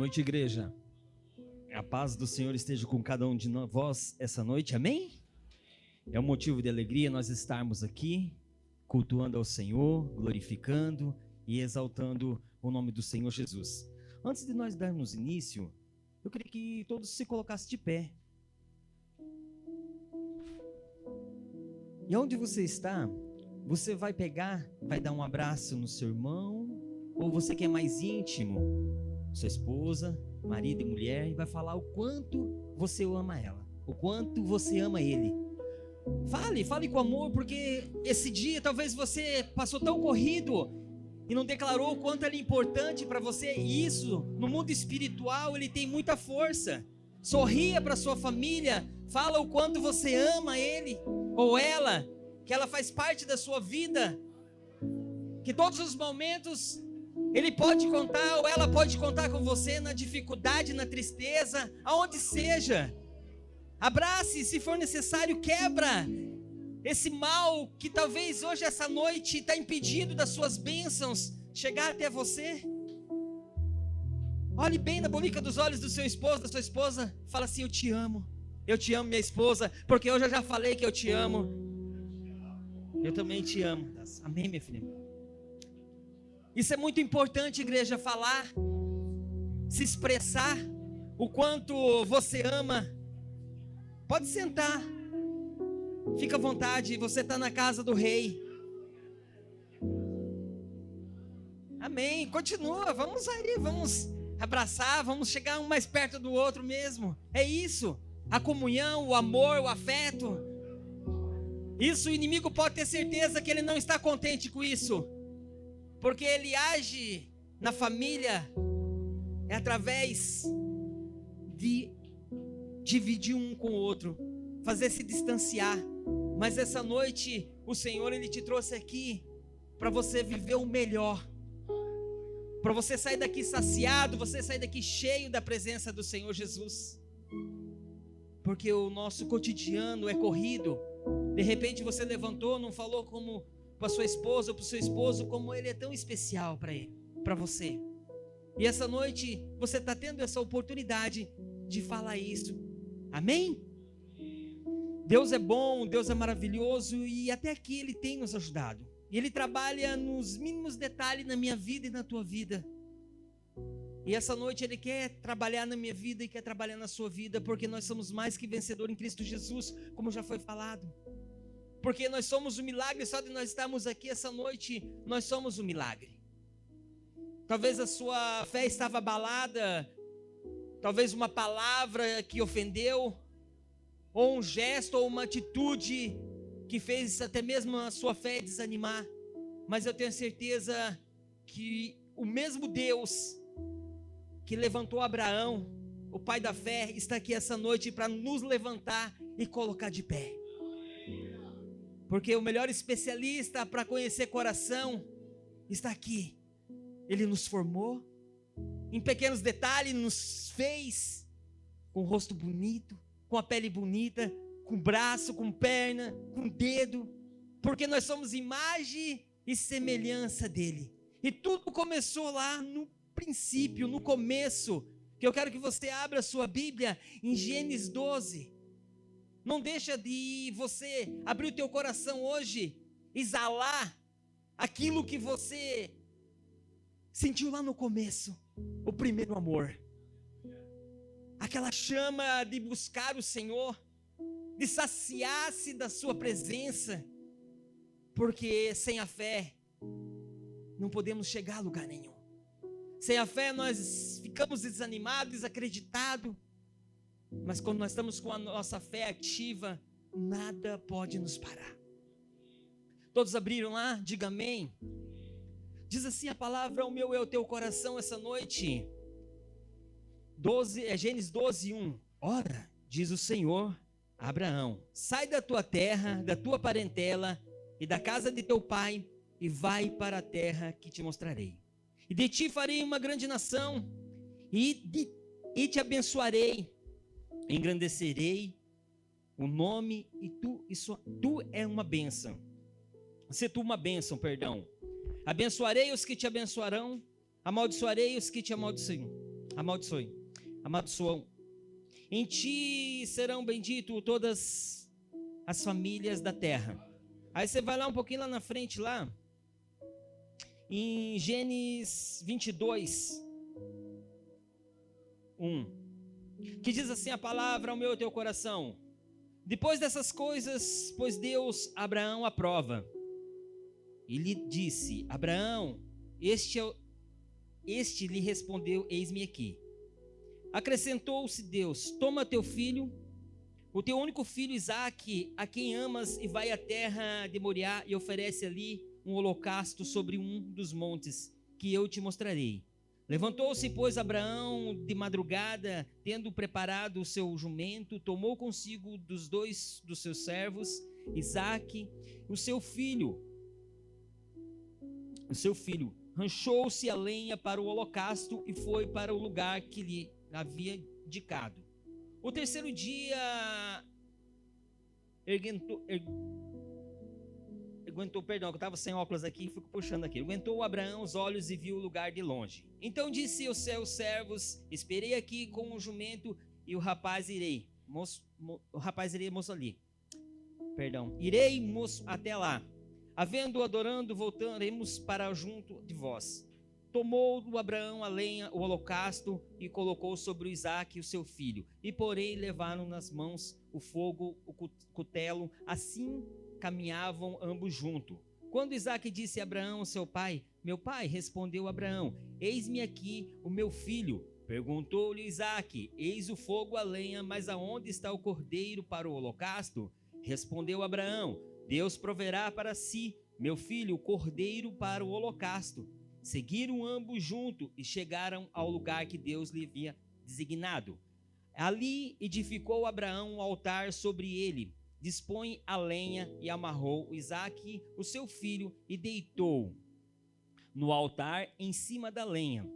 noite, igreja. A paz do Senhor esteja com cada um de vós essa noite, amém? É um motivo de alegria nós estarmos aqui, cultuando ao Senhor, glorificando e exaltando o nome do Senhor Jesus. Antes de nós darmos início, eu queria que todos se colocassem de pé. E onde você está, você vai pegar, vai dar um abraço no seu irmão, ou você que é mais íntimo, sua esposa, marido e mulher, e vai falar o quanto você ama ela, o quanto você ama ele. Fale com amor, porque esse dia talvez você passou tão corrido e não declarou o quanto ele é importante para você. E isso, no mundo espiritual, ele tem muita força. Sorria para sua família, fala o quanto você ama ele ou ela, que ela faz parte da sua vida, que todos os momentos ele pode contar ou ela pode contar com você na dificuldade, na tristeza, aonde seja. Abrace, se for necessário, quebra esse mal que talvez hoje, essa noite, está impedindo das suas bênçãos chegar até você. Olhe bem na boca dos olhos do seu esposo, da sua esposa, fala assim: eu te amo, minha esposa, porque hoje eu já falei que eu te amo. Eu também te amo. Amém, minha filha? Isso é muito importante, igreja, falar, se expressar o quanto você ama. Pode sentar, fica à vontade, você está na casa do rei. Amém, continua, vamos aí, vamos abraçar, vamos chegar um mais perto do outro mesmo. É isso, a comunhão, o amor, o afeto. Isso, o inimigo pode ter certeza que ele não está contente com isso, porque ele age na família através de dividir um com o outro, fazer se distanciar. Mas essa noite o Senhor, ele te trouxe aqui para você viver o melhor, para você sair daqui saciado, você sair daqui cheio da presença do Senhor Jesus, porque o nosso cotidiano é corrido. De repente você levantou, não falou como para sua esposa ou para o seu esposo, como ele é tão especial para ele, para você. E essa noite você está tendo essa oportunidade de falar isso. Amém? Deus é bom, Deus é maravilhoso, e até aqui Ele tem nos ajudado. E Ele trabalha nos mínimos detalhes na minha vida e na tua vida. E essa noite Ele quer trabalhar na minha vida e quer trabalhar na sua vida, porque nós somos mais que vencedores em Cristo Jesus, como já foi falado. Porque nós somos o milagre, só de nós estarmos aqui essa noite, nós somos o milagre. Talvez a sua fé estava abalada, talvez uma palavra que ofendeu, ou um gesto, ou uma atitude que fez até mesmo a sua fé desanimar. Mas eu tenho certeza que o mesmo Deus que levantou Abraão, o pai da fé, está aqui essa noite para nos levantar e colocar de pé. Porque o melhor especialista para conhecer coração está aqui. Ele nos formou em pequenos detalhes, nos fez com o rosto bonito, com a pele bonita, com braço, com perna, com dedo, porque nós somos imagem e semelhança dele. E tudo começou lá no princípio, no começo, que eu quero que você abra a sua Bíblia em Gênesis 12. Não deixa de você abrir o teu coração hoje, exalar aquilo que você sentiu lá no começo, o primeiro amor. Aquela chama de buscar o Senhor, de saciar-se da sua presença, porque sem a fé não podemos chegar a lugar nenhum. Sem a fé nós ficamos desanimados, desacreditados, mas quando nós estamos com a nossa fé ativa, nada pode nos parar. Todos abriram lá? Diga amém. Diz assim a palavra: o meu é o teu coração essa noite. Gênesis 12, 1. Ora, diz o Senhor a Abraão: sai da tua terra, da tua parentela e da casa de teu pai, e vai para a terra que te mostrarei. E de ti farei uma grande nação, e te abençoarei, engrandecerei o nome, e tu é uma bênção. Se tu uma bênção, perdão. Abençoarei os que te abençoarão, amaldiçoarei os que te amaldiçoarão. amaldiçoam. Em ti serão benditos todas as famílias da terra. Aí você vai lá um pouquinho lá na frente, lá, em Gênesis 22, 1, que diz assim a palavra ao meu e teu coração: depois dessas coisas, pôs Deus Abraão à prova, e lhe disse: Abraão, este lhe respondeu: eis-me aqui. Acrescentou-se Deus: toma teu filho, o teu único filho Isaque, a quem amas, e vai à terra de Moriá e oferece ali um holocausto sobre um dos montes que eu te mostrarei. Levantou-se, pois, Abraão de madrugada, tendo preparado o seu jumento, tomou consigo dos dois dos seus servos, Isaque, o seu filho, ranchou-se a lenha para o holocausto e foi para o lugar que lhe havia indicado. O terceiro dia, eu estava sem óculos aqui, fico puxando aqui. Aguentou Abraão os olhos e viu o lugar de longe. Então disse aos seus servos: esperei aqui com o jumento e irei até lá. Havendo adorando, voltaremos para junto de vós. Tomou Abraão a lenha, o holocausto, e colocou sobre o Isaque, o seu filho. E porém levaram nas mãos o fogo, o cutelo, assim caminhavam ambos juntos. Quando Isaque disse a Abraão, seu pai: meu pai, respondeu Abraão: eis-me aqui o meu filho. Perguntou-lhe Isaque: eis o fogo, a lenha, mas aonde está o cordeiro para o holocausto? Respondeu Abraão: Deus proverá para si, meu filho, o cordeiro para o holocausto. Seguiram ambos juntos e chegaram ao lugar que Deus lhe havia designado. Ali edificou Abraão um altar sobre ele, dispõe a lenha e amarrou Isaque, o seu filho, e deitou no altar em cima da lenha.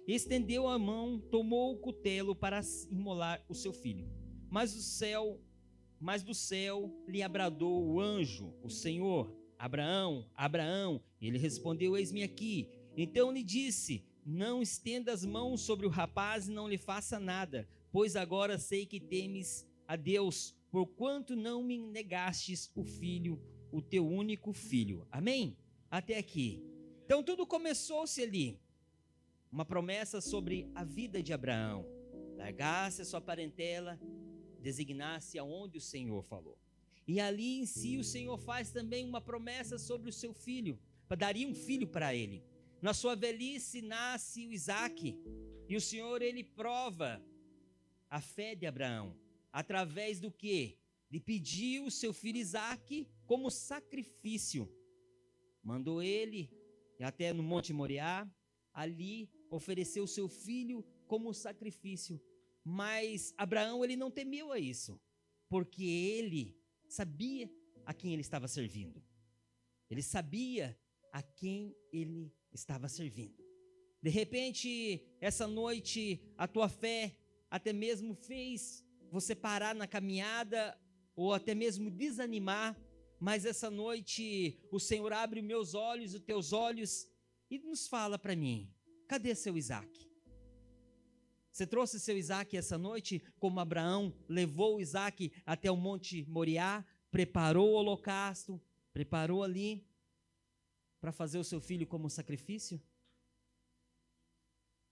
Estendeu a mão, tomou o cutelo para imolar o seu filho. Mas do céu lhe abradou o anjo, o Senhor: Abraão, Abraão. Ele respondeu: eis-me aqui. Então lhe disse: não estenda as mãos sobre o rapaz e não lhe faça nada, pois agora sei que temes a Deus, porquanto não me negastes o filho, o teu único filho. Amém? Até aqui. Então tudo começou-se ali. Uma promessa sobre a vida de Abraão. Largasse a sua parentela, designasse aonde o Senhor falou. E ali em si o Senhor faz também uma promessa sobre o seu filho, daria um filho para ele. Na sua velhice nasce o Isaque, e o Senhor, ele prova a fé de Abraão, através do quê? De pedir o seu filho Isaque como sacrifício. Mandou ele até no Monte Moriá, ali ofereceu o seu filho como sacrifício. Mas Abraão, ele não temeu a isso, porque ele sabia a quem ele estava servindo. Ele sabia a quem ele estava servindo. De repente, essa noite, a tua fé até mesmo fez você parar na caminhada, ou até mesmo desanimar, mas essa noite o Senhor abre os meus olhos, os teus olhos, e nos fala para mim: cadê seu Isaque? Você trouxe seu Isaque essa noite, como Abraão levou o Isaque até o Monte Moriá, preparou o holocausto, preparou ali para fazer o seu filho como sacrifício?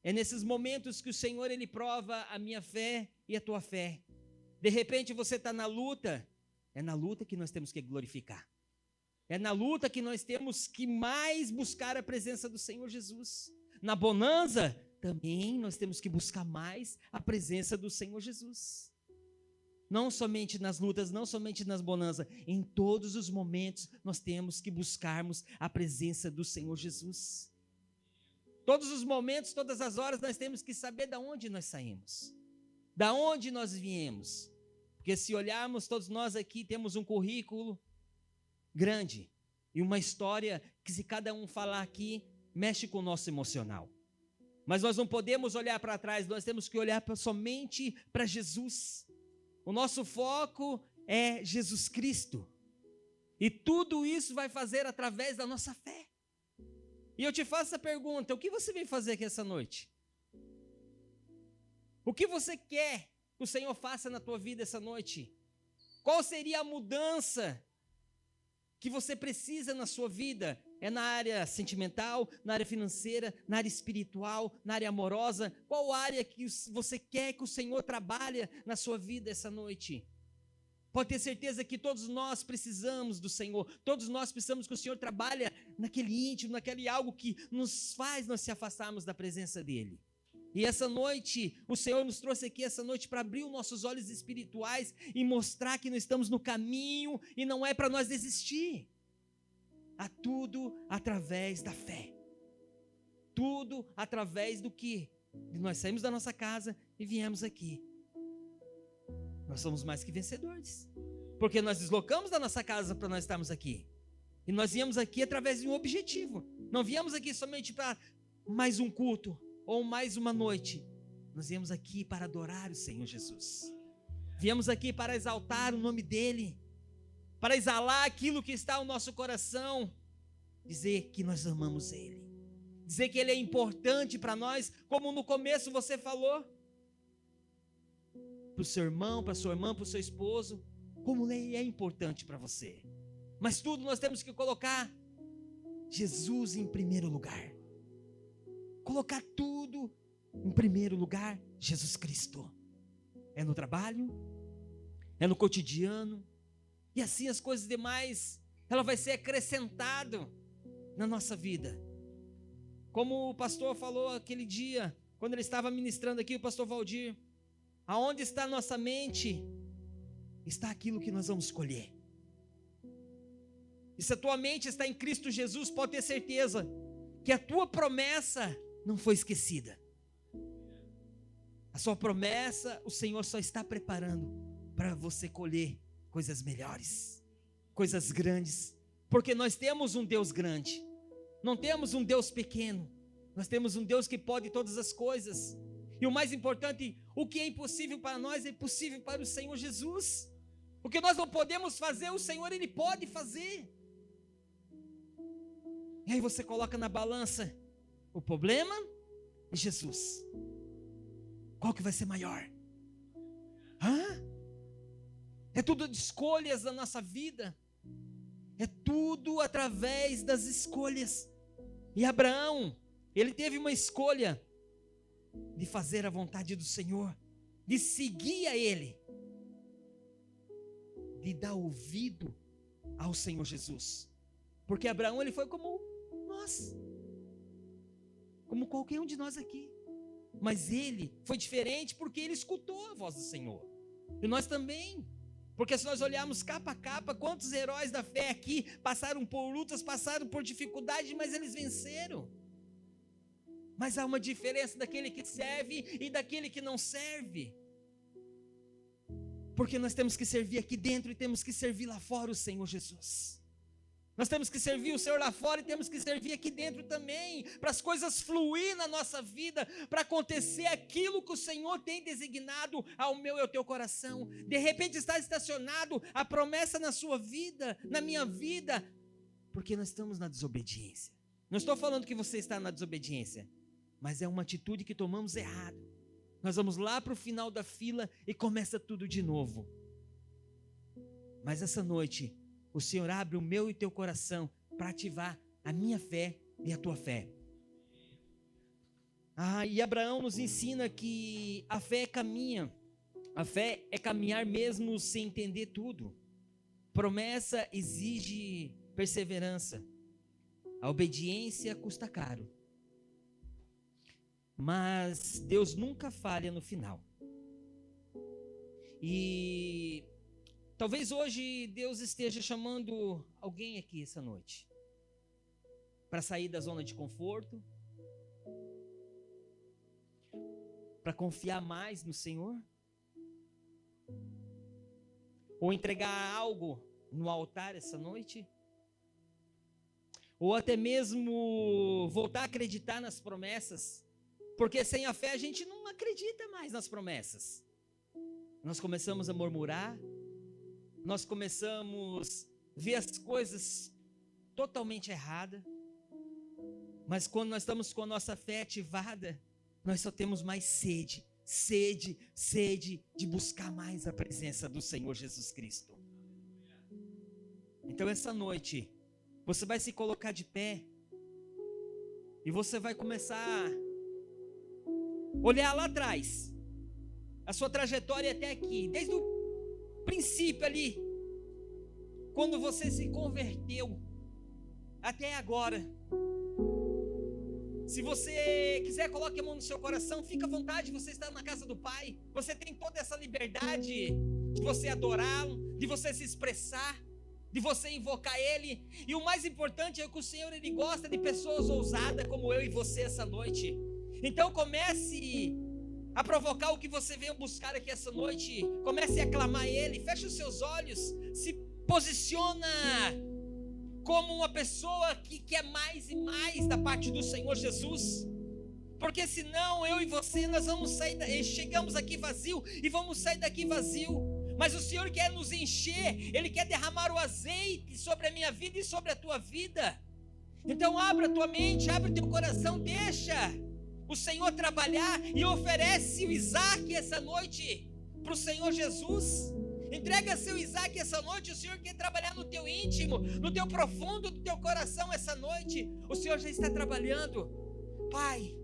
É nesses momentos que o Senhor, ele prova a minha fé e a tua fé. De repente você está na luta, é na luta que nós temos que glorificar. É na luta que nós temos que mais buscar a presença do Senhor Jesus. Na bonança, também nós temos que buscar mais a presença do Senhor Jesus. Não somente nas lutas, não somente nas bonanças, em todos os momentos nós temos que buscarmos a presença do Senhor Jesus. Todos os momentos, todas as horas, nós temos que saber de onde nós saímos, da onde nós viemos. Porque se olharmos, todos nós aqui temos um currículo grande e uma história que, se cada um falar aqui, mexe com o nosso emocional. Mas nós não podemos olhar para trás, nós temos que olhar somente para Jesus. O nosso foco é Jesus Cristo. E tudo isso vai fazer através da nossa fé. E eu te faço a pergunta: o que você veio fazer aqui essa noite? O que você quer que o Senhor faça na tua vida essa noite? Qual seria a mudança que você precisa na sua vida? É na área sentimental, na área financeira, na área espiritual, na área amorosa? Qual área que você quer que o Senhor trabalhe na sua vida essa noite? Pode ter certeza que todos nós precisamos do Senhor, todos nós precisamos que o Senhor trabalhe naquele íntimo, naquele algo que nos faz nós se afastarmos da presença dEle. E essa noite, o Senhor nos trouxe aqui essa noite para abrir os nossos olhos espirituais e mostrar que nós estamos no caminho e não é para nós desistir. Há tudo através da fé. Tudo através do que? Nós saímos da nossa casa e viemos aqui. Nós somos mais que vencedores. Porque nós deslocamos da nossa casa para nós estarmos aqui. E nós viemos aqui através de um objetivo. Não viemos aqui somente para mais um culto ou mais uma noite. Nós viemos aqui para adorar o Senhor Jesus. Viemos aqui para exaltar o nome dEle, para exalar aquilo que está no nosso coração, dizer que nós amamos Ele, dizer que Ele é importante para nós, como no começo você falou, para o seu irmão, para a sua irmã, para o seu esposo, como Ele é importante para você. Mas tudo nós temos que colocar Jesus em primeiro lugar. Colocar tudo em primeiro lugar, Jesus Cristo. É no trabalho, é no cotidiano, e assim as coisas demais, ela vai ser acrescentado na nossa vida. Como o pastor falou aquele dia, quando ele estava ministrando aqui, o pastor Valdir, aonde está a nossa mente, está aquilo que nós vamos colher. E se a tua mente está em Cristo Jesus, pode ter certeza que a tua promessa não foi esquecida. A sua promessa, o Senhor só está preparando para você colher coisas melhores, coisas grandes, porque nós temos um Deus grande, não temos um Deus pequeno, nós temos um Deus que pode todas as coisas, e o mais importante, o que é impossível para nós é possível para o Senhor Jesus. O que nós não podemos fazer, o Senhor Ele pode fazer. E aí você coloca na balança o problema e Jesus. Qual que vai ser maior? É tudo de escolhas da nossa vida. É tudo através das escolhas. E Abraão, ele teve uma escolha de fazer a vontade do Senhor, de seguir a Ele, de dar ouvido ao Senhor Jesus. Porque Abraão, ele foi como nós, como qualquer um de nós aqui. Mas ele foi diferente porque ele escutou a voz do Senhor. E nós também. Porque se nós olharmos capa a capa, quantos heróis da fé aqui passaram por lutas, passaram por dificuldades, mas eles venceram. Mas há uma diferença daquele que serve e daquele que não serve. Porque nós temos que servir aqui dentro e temos que servir lá fora o Senhor Jesus. Nós temos que servir o Senhor lá fora e temos que servir aqui dentro também, para as coisas fluir na nossa vida, para acontecer aquilo que o Senhor tem designado ao meu e ao teu coração. De repente está estacionado a promessa na sua vida, na minha vida, porque nós estamos na desobediência. Não estou falando que você está na desobediência, mas é uma atitude que tomamos errado. Nós vamos lá para o final da fila e começa tudo de novo. Mas essa noite, o Senhor abre o meu e teu coração para ativar a minha fé e a tua fé. E Abraão nos ensina que a fé caminha. A fé é caminhar mesmo sem entender tudo. Promessa exige perseverança. A obediência custa caro. Mas Deus nunca falha no final. E talvez hoje Deus esteja chamando alguém aqui essa noite para sair da zona de conforto, para confiar mais no Senhor, ou entregar algo no altar essa noite, ou até mesmo voltar a acreditar nas promessas, porque sem a fé a gente não acredita mais nas promessas. Nós começamos a murmurar, nós começamos a ver as coisas totalmente erradas, mas quando nós estamos com a nossa fé ativada, nós só temos mais sede sede de buscar mais a presença do Senhor Jesus Cristo. Então essa noite, você vai se colocar de pé, e você vai começar a olhar lá atrás, a sua trajetória até aqui, desde o princípio ali, quando você se converteu, até agora. Se você quiser, coloque a mão no seu coração, fica à vontade, você está na casa do Pai, você tem toda essa liberdade de você adorá-lo, de você se expressar, de você invocar Ele, e o mais importante é que o Senhor, Ele gosta de pessoas ousadas como eu e você essa noite. Então comece a provocar o que você veio buscar aqui essa noite, comece a clamar Ele, feche os seus olhos, se posiciona como uma pessoa que quer mais e mais da parte do Senhor Jesus, porque senão eu e você, nós vamos sair, chegamos aqui vazio e vamos sair daqui vazio. Mas o Senhor quer nos encher, Ele quer derramar o azeite sobre a minha vida e sobre a tua vida. Então abra a tua mente, abre o teu coração, deixa o Senhor trabalhar e oferece o Isaac essa noite para o Senhor Jesus. Entrega seu Isaac essa noite, o Senhor quer trabalhar no teu íntimo, no teu profundo do teu coração essa noite. O Senhor já está trabalhando. Pai,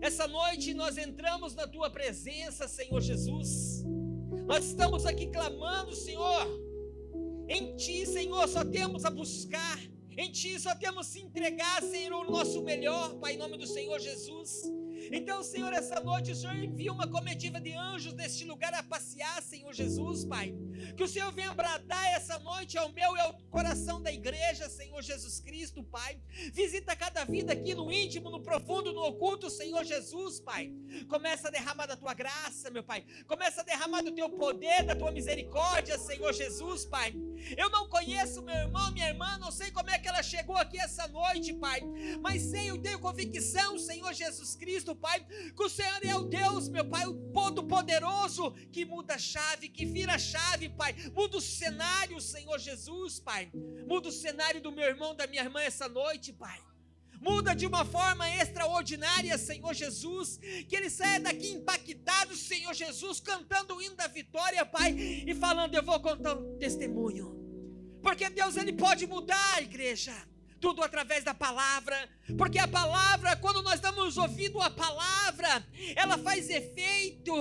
essa noite nós entramos na tua presença, Senhor Jesus. Nós estamos aqui clamando, Senhor. Em Ti, Senhor, só temos a buscar. Em Ti só temos se entregar, Senhor, o nosso melhor, Pai, em nome do Senhor Jesus. Então, Senhor, essa noite o Senhor envia uma comitiva de anjos neste lugar a passear, Senhor Jesus, Pai. Que o Senhor venha bradar essa noite ao meu e ao coração da igreja, Senhor Jesus Cristo, Pai. Visita cada vida aqui no íntimo, no profundo, no oculto, Senhor Jesus, Pai. Começa a derramar da Tua graça, meu Pai. Começa a derramar do Teu poder, da Tua misericórdia, Senhor Jesus, Pai. Eu não conheço meu irmão, minha irmã, não sei como é que ela chegou aqui essa noite, Pai. Mas sei, eu tenho convicção, Senhor Jesus Cristo, Pai, que o Senhor é o Deus, meu Pai, o Todo-Poderoso, que muda a chave, que vira a chave, Pai, muda o cenário, Senhor Jesus, Pai, muda o cenário do meu irmão, da minha irmã essa noite, Pai, muda de uma forma extraordinária, Senhor Jesus, que ele saia daqui impactado, Senhor Jesus, cantando o hino da vitória, Pai, e falando, eu vou contar um testemunho, porque Deus, Ele pode mudar a igreja, tudo através da palavra, porque a palavra, quando nós damos ouvido à palavra, ela faz efeito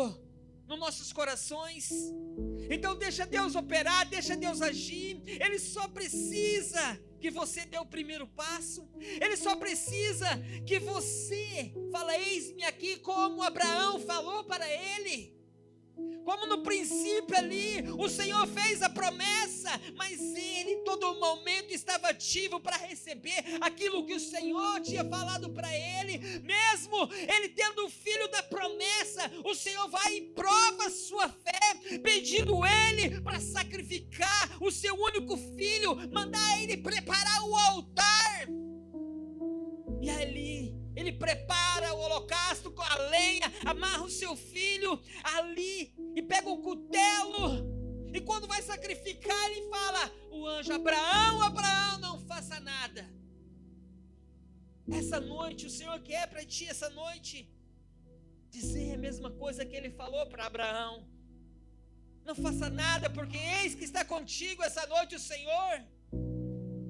nos nossos corações. Então deixa Deus operar, deixa Deus agir. Ele só precisa que você dê o primeiro passo. Ele só precisa que você fale, eis-me aqui, como Abraão falou para ele. Como no princípio ali, o Senhor fez a promessa, mas ele todo momento estava ativo para receber aquilo que o Senhor tinha falado para ele. Mesmo ele tendo o filho da promessa, o Senhor vai e prova a sua fé, pedindo ele para sacrificar o seu único filho, mandar ele preparar o altar. E ali ele prepara o holocausto com a lenha, amarra o seu filho ali e pega o cutelo. E quando vai sacrificar, ele fala, o anjo, Abraão, Abraão, não faça nada. Essa noite, o Senhor quer para ti, essa noite, dizer a mesma coisa que ele falou para Abraão. Não faça nada, porque eis que está contigo essa noite o Senhor.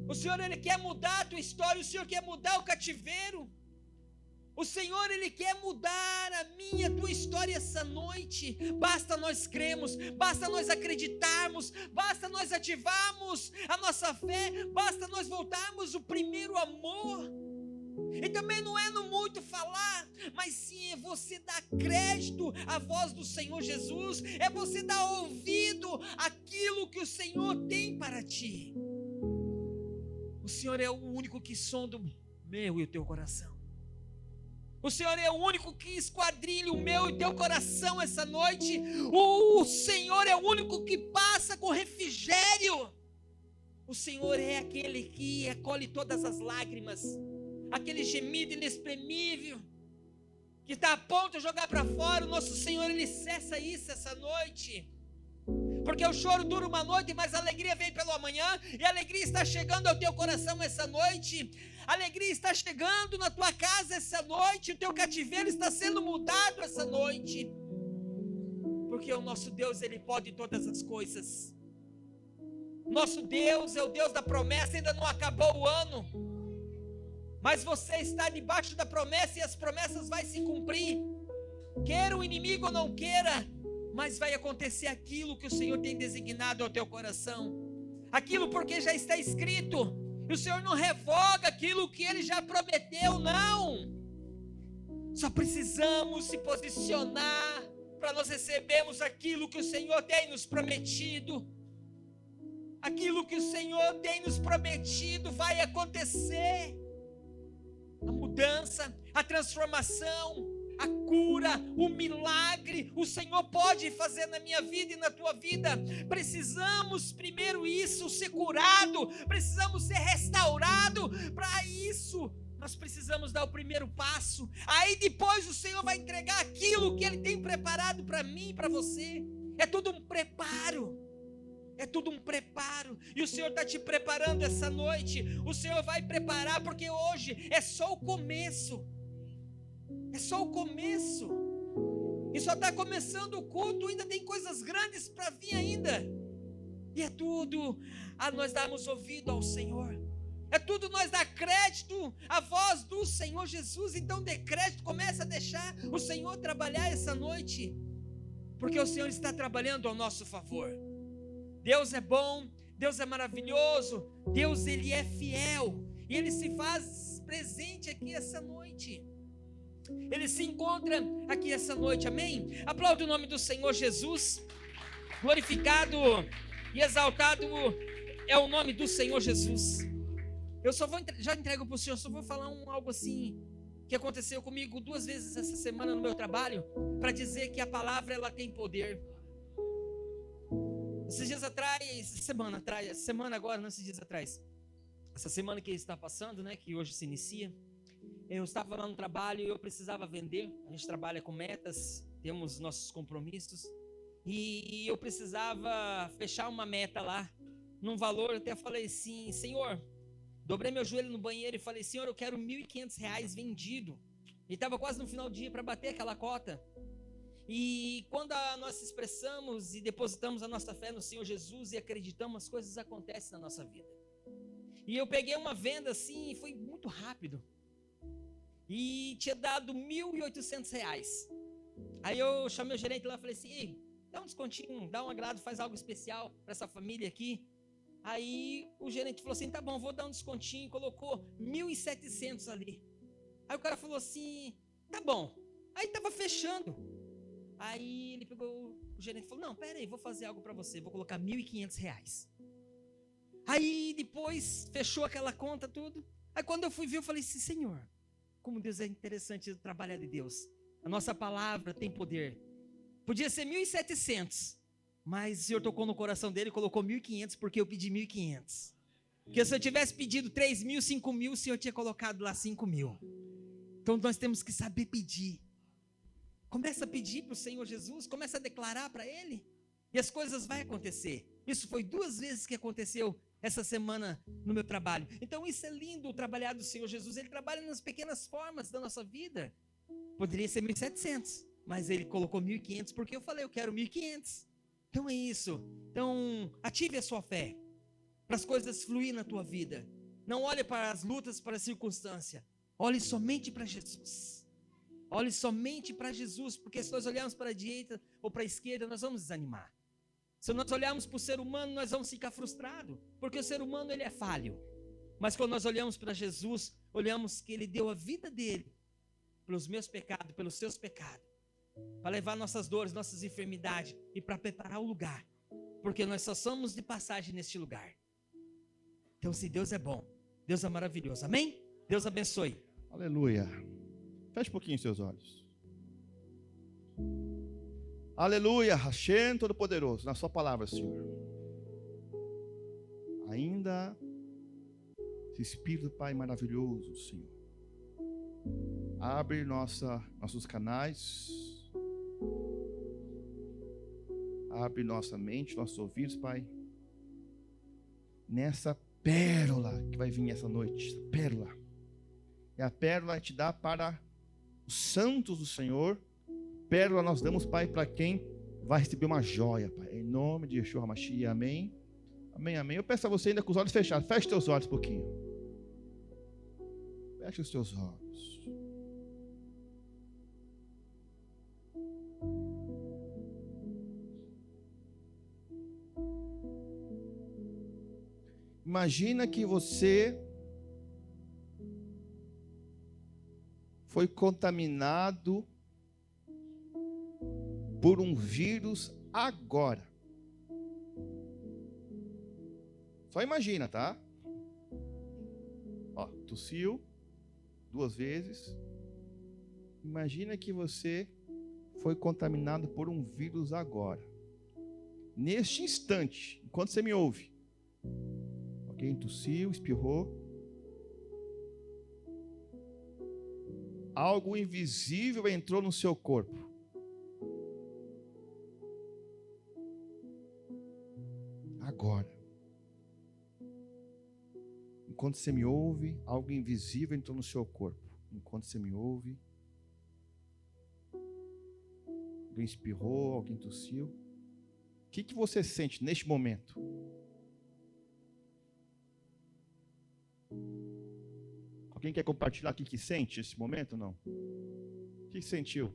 O Senhor, Ele quer mudar a tua história, o Senhor quer mudar o cativeiro. O Senhor, Ele quer mudar a minha, a tua história essa noite. Basta nós cremos, basta nós acreditarmos, basta nós ativarmos a nossa fé, basta nós voltarmos o primeiro amor. E também não é no muito falar, mas sim é você dar crédito à voz do Senhor Jesus, é você dar ouvido àquilo que o Senhor tem para ti. O Senhor é o único que sonda o meu e o teu coração. O Senhor é o único que esquadrilha o meu e teu coração essa noite. O Senhor é o único que passa com refrigério. O Senhor é aquele que acolhe todas as lágrimas, aquele gemido inexprimível que está a ponto de jogar para fora. O nosso Senhor, Ele cessa isso essa noite. Porque o choro dura uma noite, mas a alegria vem pelo amanhã. E a alegria está chegando ao teu coração essa noite. A alegria está chegando na tua casa essa noite. O teu cativeiro está sendo mudado essa noite. Porque o nosso Deus, Ele pode todas as coisas. Nosso Deus é o Deus da promessa. Ainda não acabou o ano, mas você está debaixo da promessa, e as promessas vão se cumprir, queira o inimigo ou não queira, mas vai acontecer aquilo que o Senhor tem designado ao teu coração, aquilo porque já está escrito, e o Senhor não revoga aquilo que Ele já prometeu, não. Só precisamos se posicionar para nós recebermos aquilo que o Senhor tem nos prometido. Aquilo que o Senhor tem nos prometido vai acontecer. A mudança, a transformação, a cura, o milagre, o Senhor pode fazer na minha vida e na tua vida. Precisamos primeiro isso, ser curado, precisamos ser restaurado. Para isso, nós precisamos dar o primeiro passo. Aí depois o Senhor vai entregar aquilo que Ele tem preparado para mim e para você. É tudo um preparo. É tudo um preparo, e o Senhor está te preparando essa noite. O Senhor vai preparar, porque hoje é só o começo. É só o começo. E só está começando o culto, ainda tem coisas grandes para vir ainda. E é tudo a nós darmos ouvido ao Senhor. É tudo nós dar crédito à voz do Senhor Jesus. Então dê crédito, começa a deixar o Senhor trabalhar essa noite, porque o Senhor está trabalhando ao nosso favor. Deus é bom, Deus é maravilhoso, Deus Ele é fiel, e Ele se faz presente aqui essa noite. Ele se encontra aqui essa noite, amém? Aplauda o nome do Senhor Jesus. Glorificado e exaltado é o nome do Senhor Jesus. Eu só vou, já entrego para o Senhor, só vou falar algo assim, que aconteceu comigo 2 vezes essa semana no meu trabalho, para dizer que a palavra ela tem poder. Esses dias atrás, semana agora, não esses dias atrás, essa semana que está passando, né, que hoje se inicia, eu estava lá no trabalho e eu precisava vender. A gente trabalha com metas, temos nossos compromissos, e eu precisava fechar uma meta lá, num valor. Eu até falei assim: Senhor, dobrei meu joelho no banheiro e falei: Senhor, eu quero R$1.500 vendido, e estava quase no final do dia para bater aquela cota. E quando nós expressamos e depositamos a nossa fé no Senhor Jesus e acreditamos, as coisas acontecem na nossa vida. E eu peguei uma venda assim, e foi muito rápido, e tinha dado R$1.800. Aí eu chamei o gerente lá e falei assim: ei, dá um descontinho, dá um agrado, faz algo especial para essa família aqui. Aí o gerente falou assim: tá bom, vou dar um descontinho, colocou 1.700 ali. Aí o cara falou assim: tá bom. Aí estava fechando. Aí ele pegou, o gerente falou: não, pera aí, vou fazer algo para você, vou colocar R$1.500. Aí depois fechou aquela conta, tudo. Aí quando eu fui ver, eu falei assim: Senhor, como Deus é interessante o trabalho de Deus. A nossa palavra tem poder. Podia ser 1.700, mas o Senhor tocou no coração dele e colocou 1.500, porque eu pedi 1.500. Porque se eu tivesse pedido 3.000, 5.000, o Senhor tinha colocado lá 5.000. Então nós temos que saber pedir. Começa a pedir para o Senhor Jesus, começa a declarar para Ele, e as coisas vão acontecer. Isso foi 2 vezes que aconteceu essa semana no meu trabalho. Então isso é lindo, o trabalhar do Senhor Jesus. Ele trabalha nas pequenas formas da nossa vida. Poderia ser 1.700, mas Ele colocou 1.500, porque eu falei: eu quero 1.500. Então é isso. Então ative a sua fé, para as coisas fluir na tua vida. Não olhe para as lutas, para a circunstância. Olhe somente para Jesus. Olhe somente para Jesus, porque se nós olharmos para a direita ou para a esquerda, nós vamos desanimar. Se nós olharmos para o ser humano, nós vamos ficar frustrados, porque o ser humano ele é falho. Mas quando nós olhamos para Jesus, olhamos que Ele deu a vida dele pelos meus pecados, pelos seus pecados, para levar nossas dores, nossas enfermidades e para preparar o lugar, porque nós só somos de passagem neste lugar. Então, se Deus é bom, Deus é maravilhoso, amém? Deus abençoe. Aleluia. Feche um pouquinho seus olhos. Aleluia, Hashem Todo-Poderoso, na sua palavra, Senhor. Ainda esse Espírito, Pai, maravilhoso, Senhor. Abre nossos canais. Abre nossa mente, nossos ouvidos, Pai. Nessa pérola que vai vir essa noite. Essa pérola. É a pérola que te dá para os santos do Senhor. Pérola nós damos, Pai, para quem vai receber uma joia, Pai. Em nome de Yeshua HaMashiach, amém. Amém, amém. Eu peço a você ainda com os olhos fechados. Feche os teus olhos um pouquinho. Feche os teus olhos. Imagina que você foi contaminado por um vírus agora. Só imagina, tá? Ó, tossiu 2 vezes. Imagina que você foi contaminado por um vírus agora. Neste instante, enquanto você me ouve. Alguém tossiu, espirrou. Algo invisível entrou no seu corpo. Agora. Enquanto você me ouve, algo invisível entrou no seu corpo. Enquanto você me ouve, alguém espirrou, alguém tossiu. O que você sente neste momento? Alguém quer compartilhar o que sente nesse momento ou não? O que sentiu?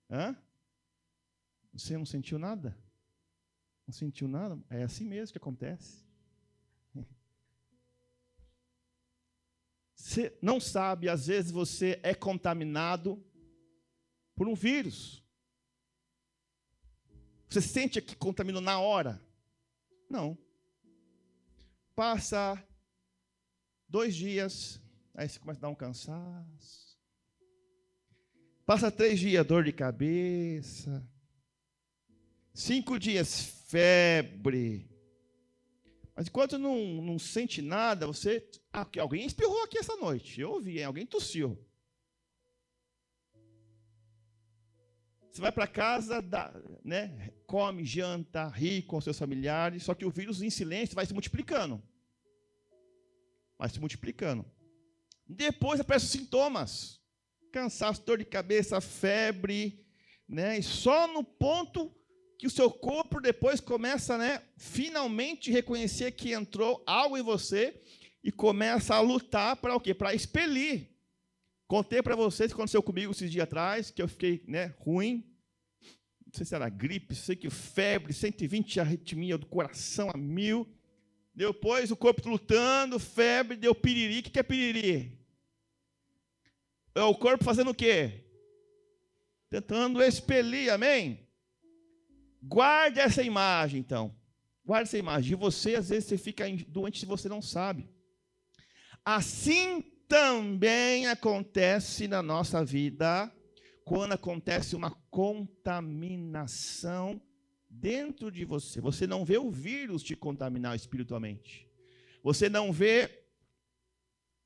Hã? Você não sentiu nada? Não sentiu nada? É assim mesmo que acontece. Você não sabe, às vezes você é contaminado por um vírus. Você sente que contaminou na hora? Não. Passa 2 dias, aí você começa a dar um cansaço. Passa 3 dias, dor de cabeça. 5 dias, febre. Mas enquanto não sente nada, você... alguém espirrou aqui essa noite. Eu ouvi, alguém tossiu. Você vai para casa, come, janta, ri com seus familiares, só que o vírus em silêncio vai se multiplicando. Vai se multiplicando. Depois aparecem os sintomas. Cansaço, dor de cabeça, febre, e só no ponto que o seu corpo depois começa, finalmente reconhecer que entrou algo em você e começa a lutar para o quê? Para expelir. Contei para vocês que aconteceu comigo esses dias atrás, que eu fiquei ruim. Não sei se era gripe, sei que febre, 120 arritmia do coração a 1000. Depois o corpo lutando, febre, deu piriri. O que é piriri? É o corpo fazendo o quê? Tentando expelir, amém? Guarde essa imagem, então. Guarde essa imagem. E você, às vezes, você fica doente se você não sabe. Assim também acontece na nossa vida quando acontece uma contaminação dentro de você. Você não vê o vírus te contaminar espiritualmente. Você não vê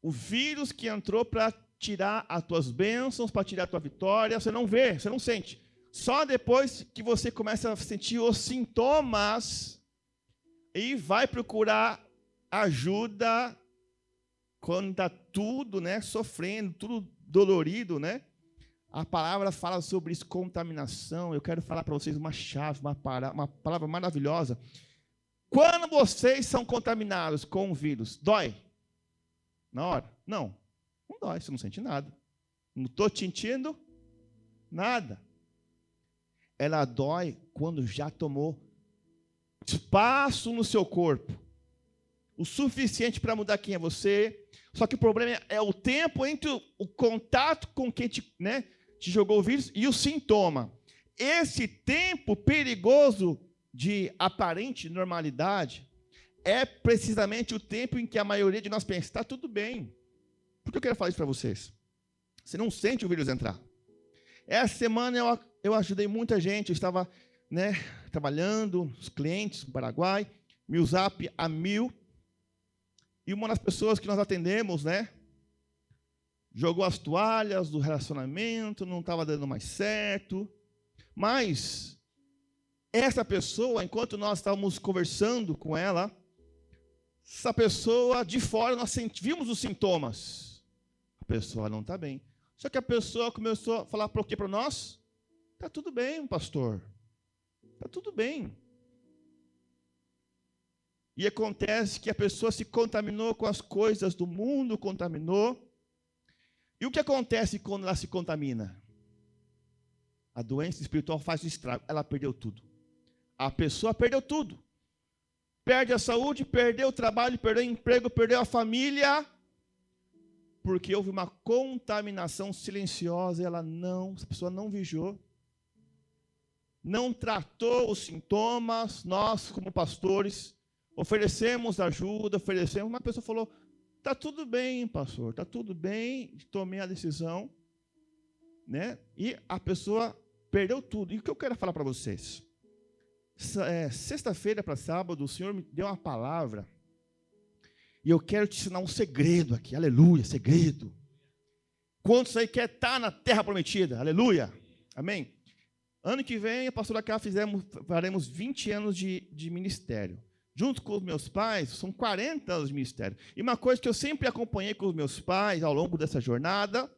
o vírus que entrou para tirar as tuas bênçãos, para tirar a tua vitória. Você não vê, você não sente. Só depois que você começa a sentir os sintomas e vai procurar ajuda quando está tudo, sofrendo, tudo dolorido, A palavra fala sobre isso, contaminação. Eu quero falar para vocês uma chave, uma palavra maravilhosa. Quando vocês são contaminados com um vírus, dói? Na hora? Não dói, você não sente nada. Não estou sentindo nada. Ela dói quando já tomou espaço no seu corpo, o suficiente para mudar quem é você. Só que o problema é o tempo entre o contato com quem te jogou o vírus e o sintoma. Esse tempo perigoso de aparente normalidade é precisamente o tempo em que a maioria de nós pensa, está tudo bem. Por que eu quero falar isso para vocês? Você não sente o vírus entrar. Essa semana eu ajudei muita gente, eu estava trabalhando, os clientes no Paraguai, meu zap a 1000, e uma das pessoas que nós atendemos, jogou as toalhas do relacionamento, não estava dando mais certo, mas essa pessoa, enquanto nós estávamos conversando com ela, essa pessoa de fora, nós vimos os sintomas, a pessoa não está bem. Só que a pessoa começou a falar para o quê para nós? Está tudo bem, pastor. Está tudo bem. E acontece que a pessoa se contaminou com as coisas do mundo, contaminou. E o que acontece quando ela se contamina? A doença espiritual faz um estrago. Ela perdeu tudo. A pessoa perdeu tudo. Perde a saúde, perdeu o trabalho, perdeu o emprego, perdeu a família. Porque houve uma contaminação silenciosa e essa pessoa não vigiou. Não tratou os sintomas. Nós, como pastores, oferecemos ajuda, uma pessoa falou, está tudo bem, pastor, está tudo bem, tomei a decisão, né? E a pessoa perdeu tudo. E o que eu quero falar para vocês? Sexta-feira para sábado, o Senhor me deu uma palavra, e eu quero te ensinar um segredo aqui, aleluia, segredo. Quantos aí quer estar na terra prometida? Aleluia, amém? Ano que vem, a pastora cá faremos 20 anos de ministério. Junto com os meus pais, são 40 anos de ministério. E uma coisa que eu sempre acompanhei com os meus pais ao longo dessa jornada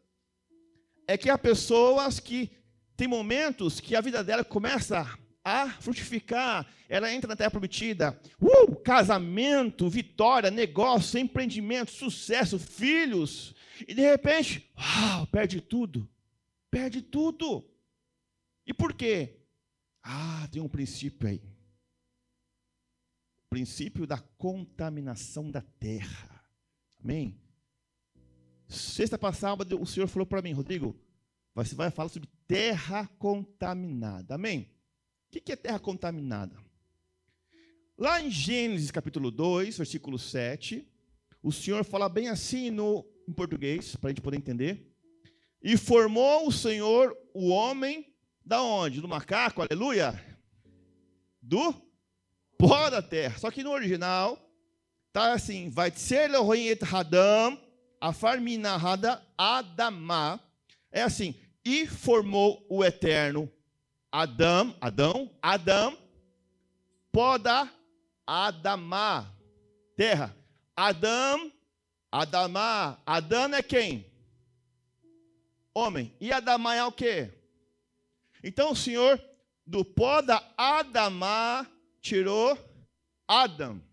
é que há pessoas que tem momentos que a vida dela começa a frutificar, ela entra na terra prometida, casamento, vitória, negócio, empreendimento, sucesso, filhos, e de repente, perde tudo. Perde tudo. E por quê? Tem um princípio aí. Princípio da contaminação da terra. Amém? Sexta passada, o Senhor falou para mim, Rodrigo, você vai falar sobre terra contaminada. Amém? O que é terra contaminada? Lá em Gênesis capítulo 2, versículo 7, o Senhor fala bem assim em português, para a gente poder entender. E formou o Senhor o homem, da onde? Do macaco, aleluia? Do pó da terra. Só que no original está assim, vai ser Elohim et Hadam, afarmina hada Adamá. É assim, e formou o eterno Adão, poda Adamá, terra. Adamá, Adão é quem? Homem. E Adamá é o quê? Então o Senhor, do pó da Adamá, tirou Adão.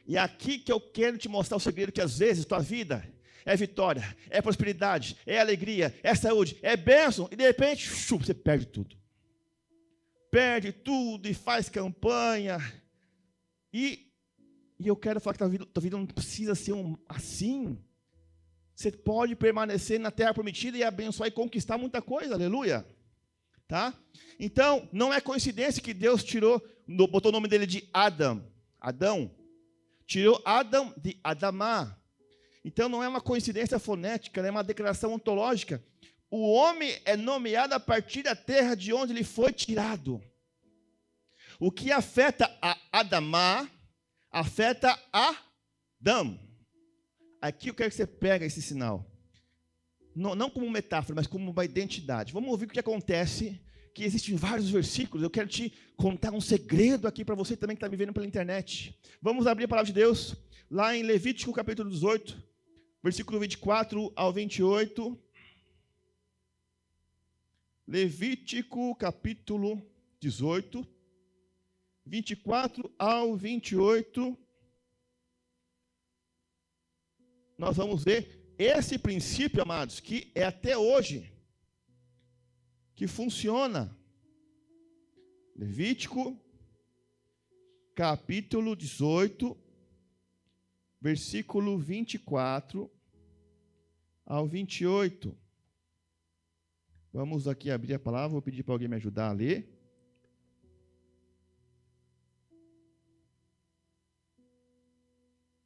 E aqui que eu quero te mostrar o segredo, que às vezes tua vida é vitória, é prosperidade, é alegria, é saúde, é bênção, e de repente, você perde tudo. Perde tudo e faz campanha. E eu quero falar que tua vida não precisa ser assim. Você pode permanecer na terra prometida e abençoar e conquistar muita coisa, aleluia. Tá? Então, não é coincidência que Deus botou o nome dele de Adão, tirou Adão de Adamá. Então, não é uma coincidência fonética, é uma declaração ontológica. O homem é nomeado a partir da terra de onde ele foi tirado. O que afeta a Adamá, afeta a Adão. Aqui eu quero que você pegue esse sinal. Não como metáfora, mas como uma identidade. Vamos ouvir o que acontece, que existem vários versículos. Eu quero te contar um segredo aqui para você também que está me vendo pela internet. Vamos abrir a palavra de Deus, lá em Levítico capítulo 18, versículo 24 ao 28. Levítico capítulo 18, 24 ao 28. Nós vamos ver esse princípio, amados, que é até hoje, que funciona. Levítico, capítulo 18, versículo 24 ao 28. Vamos aqui abrir a palavra, vou pedir para alguém me ajudar a ler.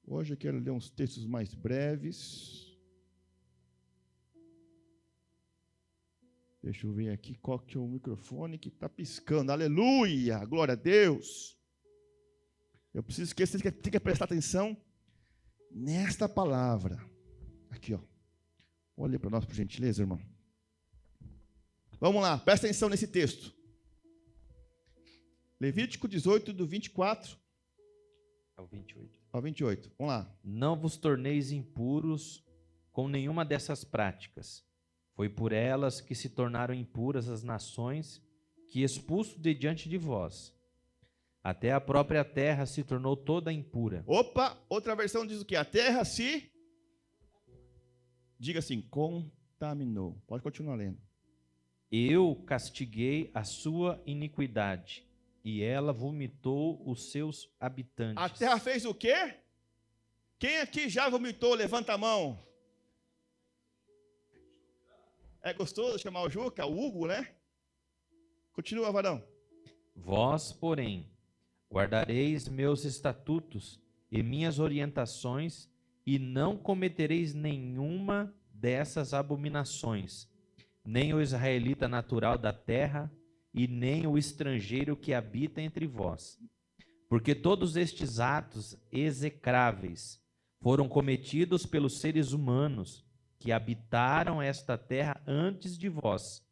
Hoje eu quero ler uns textos mais breves. Deixa eu ver aqui qual que é o microfone que está piscando. Aleluia! Glória a Deus! Eu preciso que vocês tenham que prestar atenção nesta palavra. Aqui, ó. Olha para nós, por gentileza, irmão. Vamos lá, presta atenção nesse texto. Levítico 18, do 24 ao 28. Ao 28. Vamos lá. Não vos torneis impuros com nenhuma dessas práticas, Foi por elas que se tornaram impuras as nações que expulso de diante de vós. Até a própria terra se tornou toda impura. Opa, outra versão diz o quê? A terra se... Diga assim, contaminou. Pode continuar lendo. Eu castiguei a sua iniquidade, e ela vomitou os seus habitantes. A terra fez o quê? Quem aqui já vomitou? Levanta a mão. É gostoso chamar o Juca, o Hugo, né? Continua, varão. Vós, porém, guardareis meus estatutos e minhas orientações, e não cometereis nenhuma dessas abominações, nem o israelita natural da terra, e nem o estrangeiro que habita entre vós. Porque todos estes atos execráveis foram cometidos pelos seres humanos que habitaram esta terra antes de vós,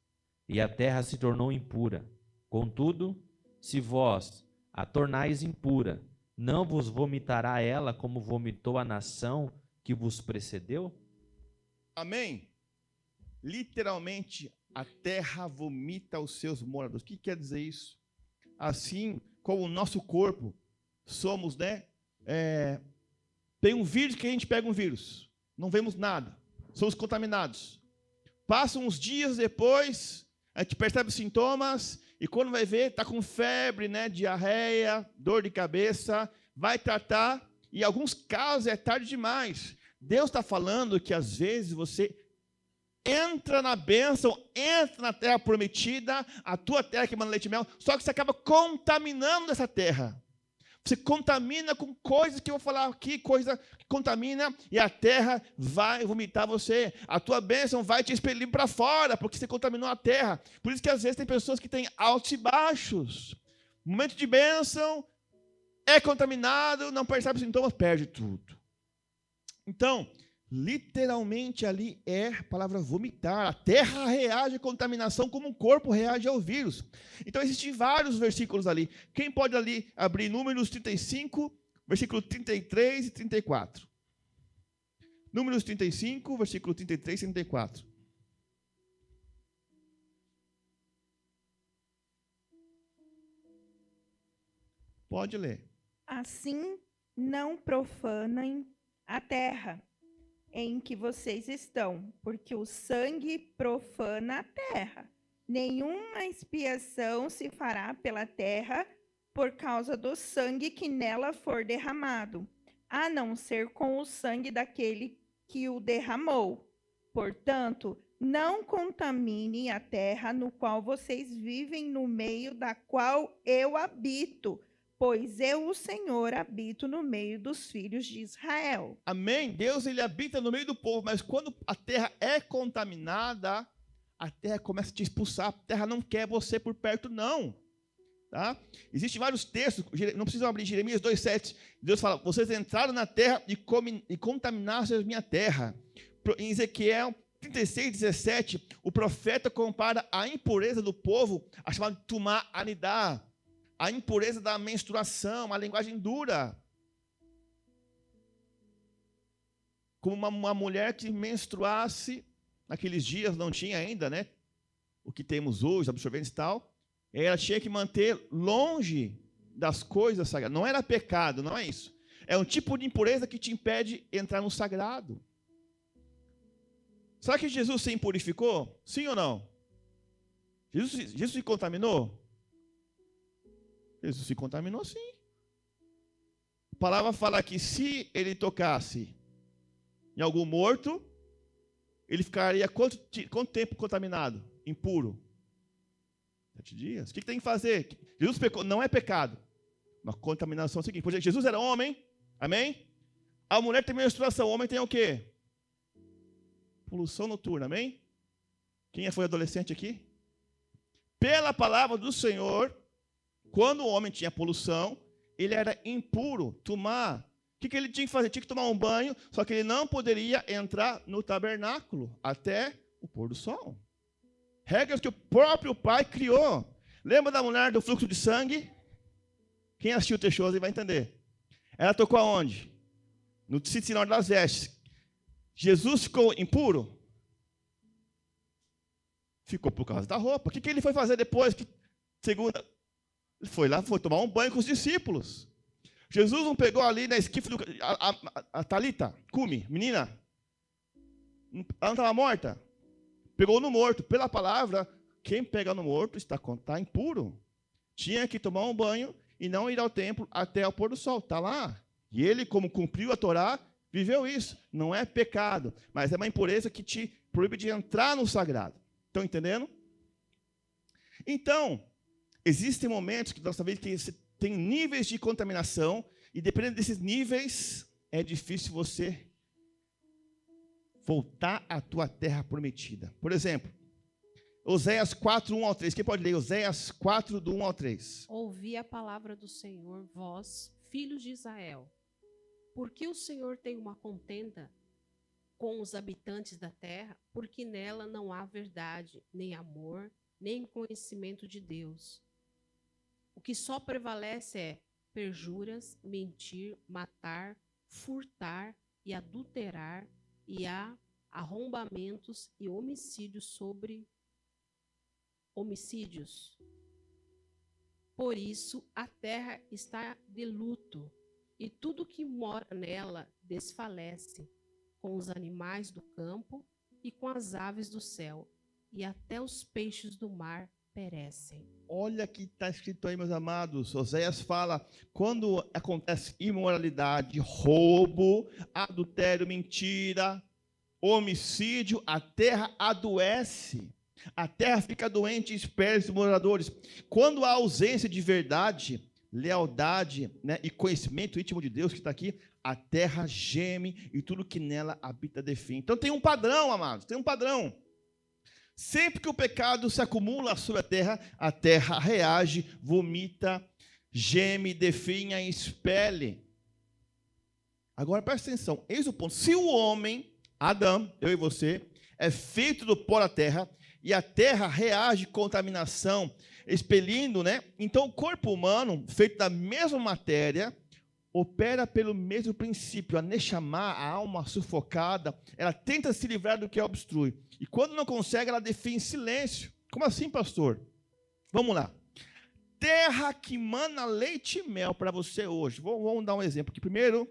e a terra se tornou impura. Contudo, se vós a tornais impura, não vos vomitará ela como vomitou a nação que vos precedeu? Amém? Literalmente, a terra vomita os seus moradores. O que quer dizer isso? Assim como o nosso corpo, somos, né? Tem um vírus que a gente pega um vírus, não vemos nada, somos contaminados. Passam uns dias depois, a gente percebe sintomas, e quando vai ver, está com febre, né? Diarreia, dor de cabeça, vai tratar, e em alguns casos é tarde demais. Deus está falando que às vezes você entra na bênção, entra na terra prometida, a tua terra que manda leite e mel, só que você acaba contaminando essa terra. Você contamina com coisas que eu vou falar aqui, coisa que contamina, e a terra vai vomitar você. A tua bênção vai te expelir para fora, porque você contaminou a terra. Por isso que às vezes tem pessoas que têm altos e baixos. Momento de bênção, é contaminado, não percebe os sintomas, perde tudo. Então, literalmente ali é a palavra vomitar. A terra reage à contaminação como um corpo reage ao vírus. Então existem vários versículos ali. Quem pode ali abrir Números 35, versículo 33 e 34. Números 35, versículo 33 e 34. Pode ler. Assim não profanem a terra em que vocês estão, porque o sangue profana a terra. Nenhuma expiação se fará pela terra por causa do sangue que nela for derramado, a não ser com o sangue daquele que o derramou. Portanto, não contamine a terra no qual vocês vivem, no meio da qual eu habito, pois eu, o Senhor, habito no meio dos filhos de Israel. Amém? Deus, ele habita no meio do povo, mas quando a terra é contaminada, a terra começa a te expulsar. A terra não quer você por perto, não. Tá? Existem vários textos, não precisam abrir Jeremias 2,7. Deus fala, vocês entraram na terra e contaminaram a minha terra. Em Ezequiel 36,17, o profeta compara a impureza do povo a chamada Tumá Anidá, a impureza da menstruação, a linguagem dura. Como uma mulher que menstruasse, naqueles dias não tinha ainda, né? O que temos hoje, absorventes e tal. Ela tinha que manter longe das coisas sagradas. Não era pecado, não é isso. É um tipo de impureza que te impede de entrar no sagrado. Será que Jesus se impurificou? Sim ou não? Jesus se contaminou? Jesus se contaminou, sim. A palavra fala que se ele tocasse em algum morto, ele ficaria quanto tempo contaminado? Impuro? 7 dias. O que tem que fazer? Jesus pecou, não é pecado. Uma contaminação é o seguinte. Por exemplo, Jesus era homem, amém? A mulher tem menstruação, o homem tem o quê? Poluição noturna, amém? Quem foi adolescente aqui? Pela palavra do Senhor, quando o homem tinha poluição, ele era impuro, tumá. O que ele tinha que fazer? Tinha que tomar um banho, só que ele não poderia entrar no tabernáculo até o pôr do sol. Regras que o próprio pai criou. Lembra da mulher do fluxo de sangue? Quem assistiu o Texoso vai entender. Ela tocou aonde? No cinturão das vestes. Jesus ficou impuro? Ficou por causa da roupa. O que ele foi fazer depois? Segunda, ele foi lá, foi tomar um banho com os discípulos. Jesus não pegou ali na esquife a Talita, cume, menina. Ela não estava morta. Pegou no morto. Pela palavra, quem pega no morto está impuro. Tinha que tomar um banho e não ir ao templo até o pôr do sol. Está lá. E ele, como cumpriu a Torá, viveu isso. Não é pecado, mas é uma impureza que te proíbe de entrar no sagrado. Estão entendendo? Então, existem momentos que nós sabemos que você tem níveis de contaminação, e dependendo desses níveis, é difícil você voltar à tua terra prometida. Por exemplo, Oséias 4, 1 ao 3. Quem pode ler? Oséias 4, do 1 ao 3. Ouvi a palavra do Senhor, vós, filhos de Israel. Porque o Senhor tem uma contenda com os habitantes da terra, porque nela não há verdade, nem amor, nem conhecimento de Deus. O que só prevalece é perjuras, mentir, matar, furtar e adulterar, e há arrombamentos e homicídios sobre homicídios. Por isso a terra está de luto, e tudo que mora nela desfalece, com os animais do campo e com as aves do céu, e até os peixes do mar perecem. Olha o que está escrito aí, meus amados. Oséias fala, quando acontece imoralidade, roubo, adultério, mentira, homicídio, a terra adoece. A terra fica doente e espera os moradores. Quando há ausência de verdade, lealdade, né, e conhecimento íntimo de Deus que está aqui, a terra geme e tudo que nela habita definha. Então tem um padrão, amados, tem um padrão. Sempre que o pecado se acumula sobre a terra reage, vomita, geme, definha e expele. Agora presta atenção, eis o ponto. Se o homem, Adão, eu e você, é feito do pó da terra, e a terra reage com contaminação, expelindo, né? Então o corpo humano, feito da mesma matéria, opera pelo mesmo princípio, a Neshama, a alma sufocada, ela tenta se livrar do que a obstrui. E quando não consegue, ela define em silêncio. Como assim, pastor? Vamos lá. Terra que mana leite e mel para você hoje. Vamos dar um exemplo aqui. Primeiro,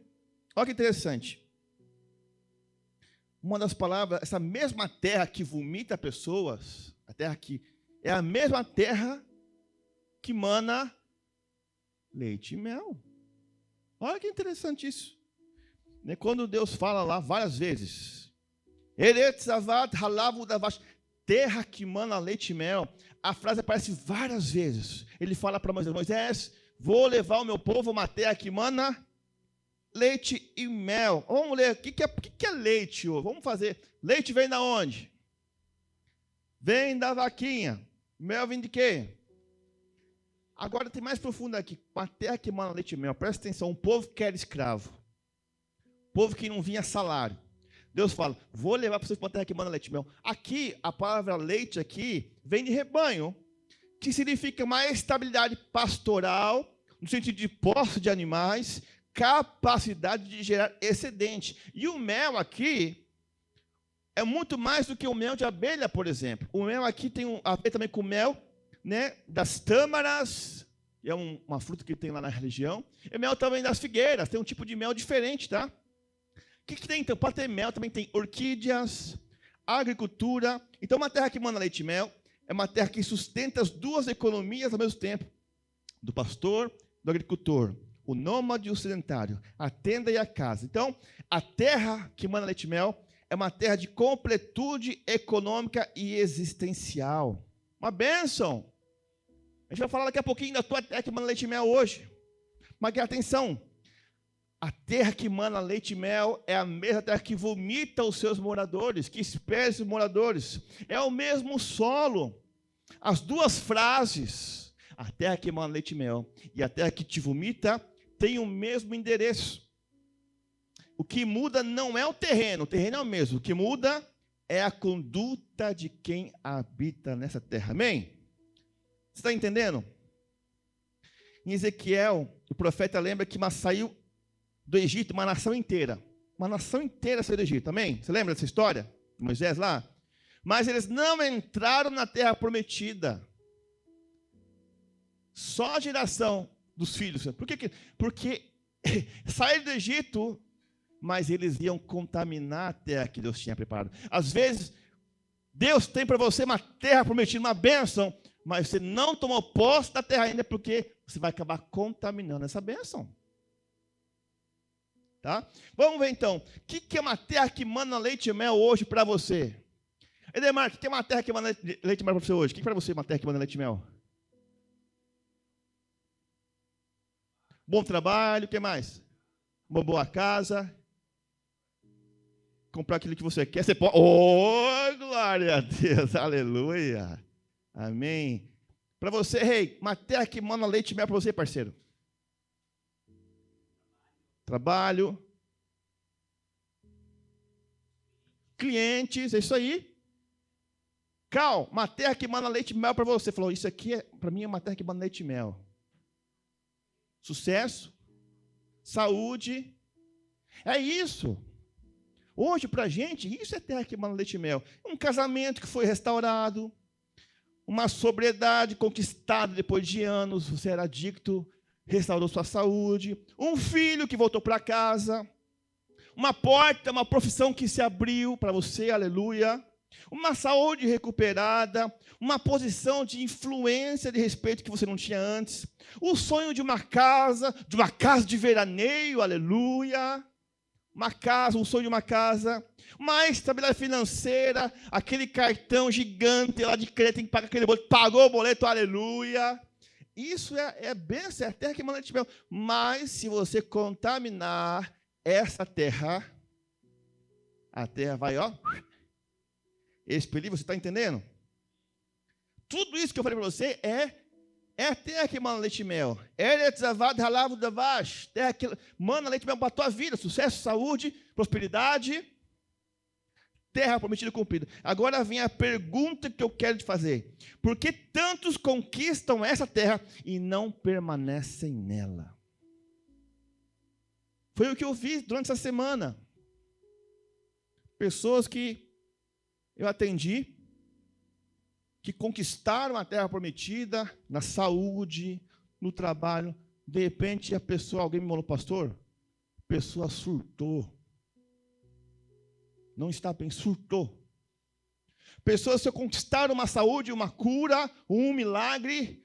olha que interessante. Uma das palavras, essa mesma terra que vomita pessoas, a terra que é a mesma terra que mana leite e mel. Olha que interessante isso. Quando Deus fala lá várias vezes, terra que mana leite e mel, a frase aparece várias vezes. Ele fala para Moisés, vou levar o meu povo a uma terra que mana leite e mel. Vamos ler, o que é leite? Vamos fazer. Leite vem da onde? Vem da vaquinha. Mel vem de quê? Agora tem mais profundo aqui. Uma terra que mana leite e mel. Presta atenção, um povo que era escravo. Povo que não vinha salário. Deus fala, vou levar para vocês para uma terra que mana leite e mel. Aqui, a palavra leite aqui, vem de rebanho, que significa uma estabilidade pastoral, no sentido de posse de animais, capacidade de gerar excedente. E o mel aqui é muito mais do que o mel de abelha, por exemplo. O mel aqui tem a ver também com o mel, né, das tâmaras, é uma fruta que tem lá na religião. E mel também das figueiras, tem um tipo de mel diferente, tá? O que tem então? Para ter mel também tem orquídeas, agricultura. Então uma terra que mana leite e mel é uma terra que sustenta as duas economias ao mesmo tempo, do pastor, do agricultor, o nômade e o sedentário, a tenda e a casa. Então, a terra que mana leite e mel é uma terra de completude econômica e existencial. Uma bênção. A gente vai falar daqui a pouquinho da tua terra que mana leite e mel hoje. Mas atenção, a terra que mana leite e mel é a mesma terra que vomita os seus moradores, que espera os moradores. É o mesmo solo. As duas frases, a terra que mana leite e mel e a terra que te vomita, têm o mesmo endereço. O que muda não é o terreno é o mesmo. O que muda é a conduta de quem habita nessa terra. Amém? Você está entendendo? Em Ezequiel, o profeta lembra que saiu do Egito uma nação inteira. Uma nação inteira saiu do Egito. Amém? Você lembra dessa história? Moisés lá? mas eles não entraram na terra prometida. Só a geração dos filhos. Porque saíram do Egito, mas eles iam contaminar a terra que Deus tinha preparado. Às vezes, Deus tem para você uma terra prometida, uma bênção, mas você não tomou posse da terra ainda, porque você vai acabar contaminando essa bênção. Tá? Vamos ver então, o que é uma terra que manda leite e mel hoje para você? Edemar, o que é uma terra que manda leite e mel para você hoje? O que para você é uma terra que manda leite e mel? Bom trabalho, o que mais? Uma boa casa. Comprar aquilo que você quer, você pode. Oh, glória a Deus, aleluia. Amém. Para você, rei, uma terra que manda leite e mel para você, parceiro. Trabalho. Clientes, é isso aí. Cal, uma terra que manda leite e mel para você. Falou, isso aqui, para mim, é uma terra que manda leite e mel. Sucesso. Saúde. É isso. Hoje, para a gente, isso é terra que manda leite e mel. Um casamento que foi restaurado. Uma sobriedade conquistada depois de anos. Você era adicto, restaurou sua saúde. Um filho que voltou para casa. Uma porta, uma profissão que se abriu para você, aleluia. Uma saúde recuperada. Uma posição de influência, de respeito que você não tinha antes. O sonho de uma casa de veraneio, aleluia. Uma casa, um sonho de uma casa. Uma estabilidade financeira, aquele cartão gigante lá de crédito, tem que pagar aquele boleto, pagou o boleto, aleluia. Isso é bênção, é a terra que manda leite e mel. Mas se você contaminar essa terra, a terra vai, ó, expelir, você está entendendo? Tudo isso que eu falei para você é a terra que manda leite e mel. Terra que manda leite e mel para a tua vida, sucesso, saúde, prosperidade. Terra prometida e cumprida. Agora vem a pergunta que eu quero te fazer. Por que tantos conquistam essa terra e não permanecem nela? Foi o que eu vi durante essa semana. Pessoas que eu atendi, que conquistaram a terra prometida, na saúde, no trabalho. De repente, alguém me falou, pastor, a pessoa surtou. Não está bem, surtou. Pessoas que conquistaram uma saúde, uma cura, um milagre,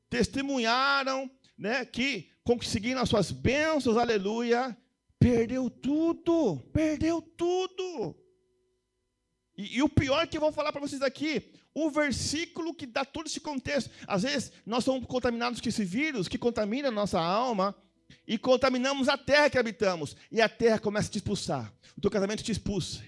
testemunharam, né, que conseguiram as suas bênçãos, aleluia, perdeu tudo. E o pior que eu vou falar para vocês aqui, o versículo que dá todo esse contexto. Às vezes, nós somos contaminados com esse vírus que contamina a nossa alma, e contaminamos a terra que habitamos. E a terra começa a te expulsar. O teu casamento te expulsa.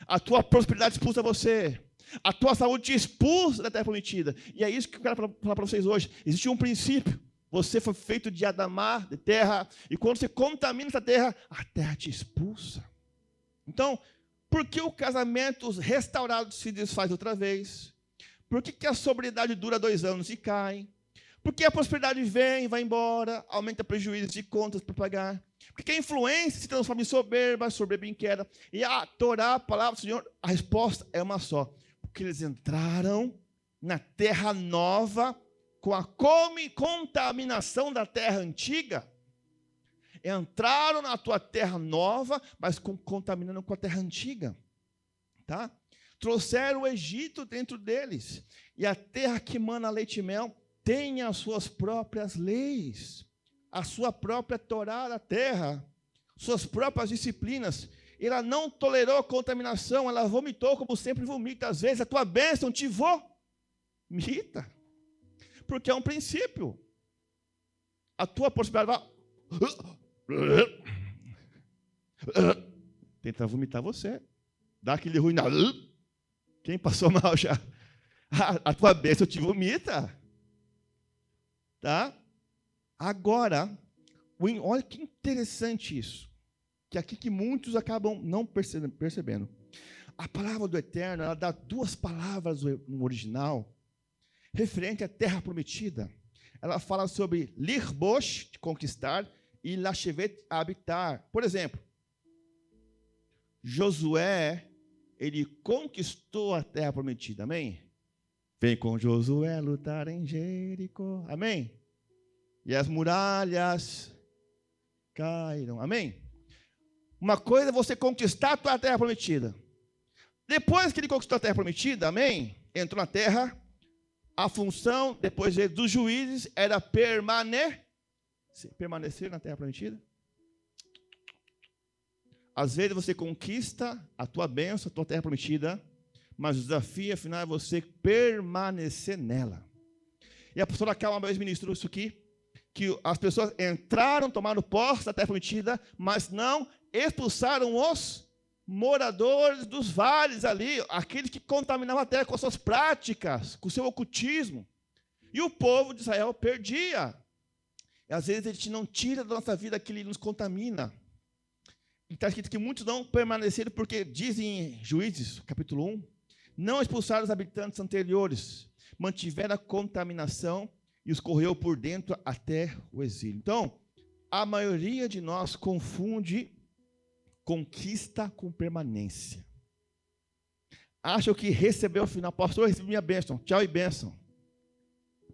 A tua prosperidade expulsa você. A tua saúde te expulsa da terra prometida. E é isso que eu quero falar para vocês hoje. Existe um princípio. Você foi feito de Adamar, de terra. E quando você contamina essa terra, a terra te expulsa. Então, por que o casamento restaurado se desfaz outra vez? Por que a sobriedade dura 2 anos e cai? Porque a prosperidade vem, vai embora, aumenta prejuízos de contas para pagar. Porque a influência se transforma em soberba em queda. E a Torá, a palavra do Senhor, a resposta é uma só. Porque eles entraram na terra nova com a contaminação da terra antiga. Entraram na tua terra nova, mas contaminando com a terra antiga. Tá? Trouxeram o Egito dentro deles. E a terra que mana leite e mel tem as suas próprias leis, a sua própria Torá da terra, suas próprias disciplinas. Ela não tolerou a contaminação, ela vomitou como sempre vomita. Às vezes a tua bênção te vomita, porque é um princípio. A tua prosperidade vai tenta vomitar você, dá aquele ruim. Quem passou mal já? A tua bênção te vomita. Tá? Agora, olha que interessante isso, que aqui que muitos acabam não percebendo. A palavra do Eterno, ela dá 2 palavras no original, referente à terra prometida. Ela fala sobre lirbosh, de conquistar, e lashevet, habitar. Por exemplo, Josué ele conquistou a terra prometida, amém? Vem com Josué lutar em Jericó, amém? E as muralhas caíram, amém? Uma coisa é você conquistar a tua terra prometida. Depois que ele conquistou a terra prometida, amém? Entrou na terra, a função, depois dos juízes, era permanecer na terra prometida. Às vezes você conquista a tua bênção, a tua terra prometida, mas o desafio, afinal, é você permanecer nela. E a pastora Cal uma vez ministrou isso aqui, que as pessoas entraram, tomaram posse da terra prometida, mas não expulsaram os moradores dos vales ali, aqueles que contaminavam a terra com as suas práticas, com o seu ocultismo. E o povo de Israel perdia. E às vezes a gente não tira da nossa vida aquilo que nos contamina. E está escrito que muitos não permaneceram porque, dizem em Juízes, capítulo 1, não expulsaram os habitantes anteriores, mantiveram a contaminação e os correu por dentro até o exílio. Então, a maioria de nós confunde conquista com permanência. Acham que recebeu o final. Pastor, recebi minha bênção. Tchau e bênção.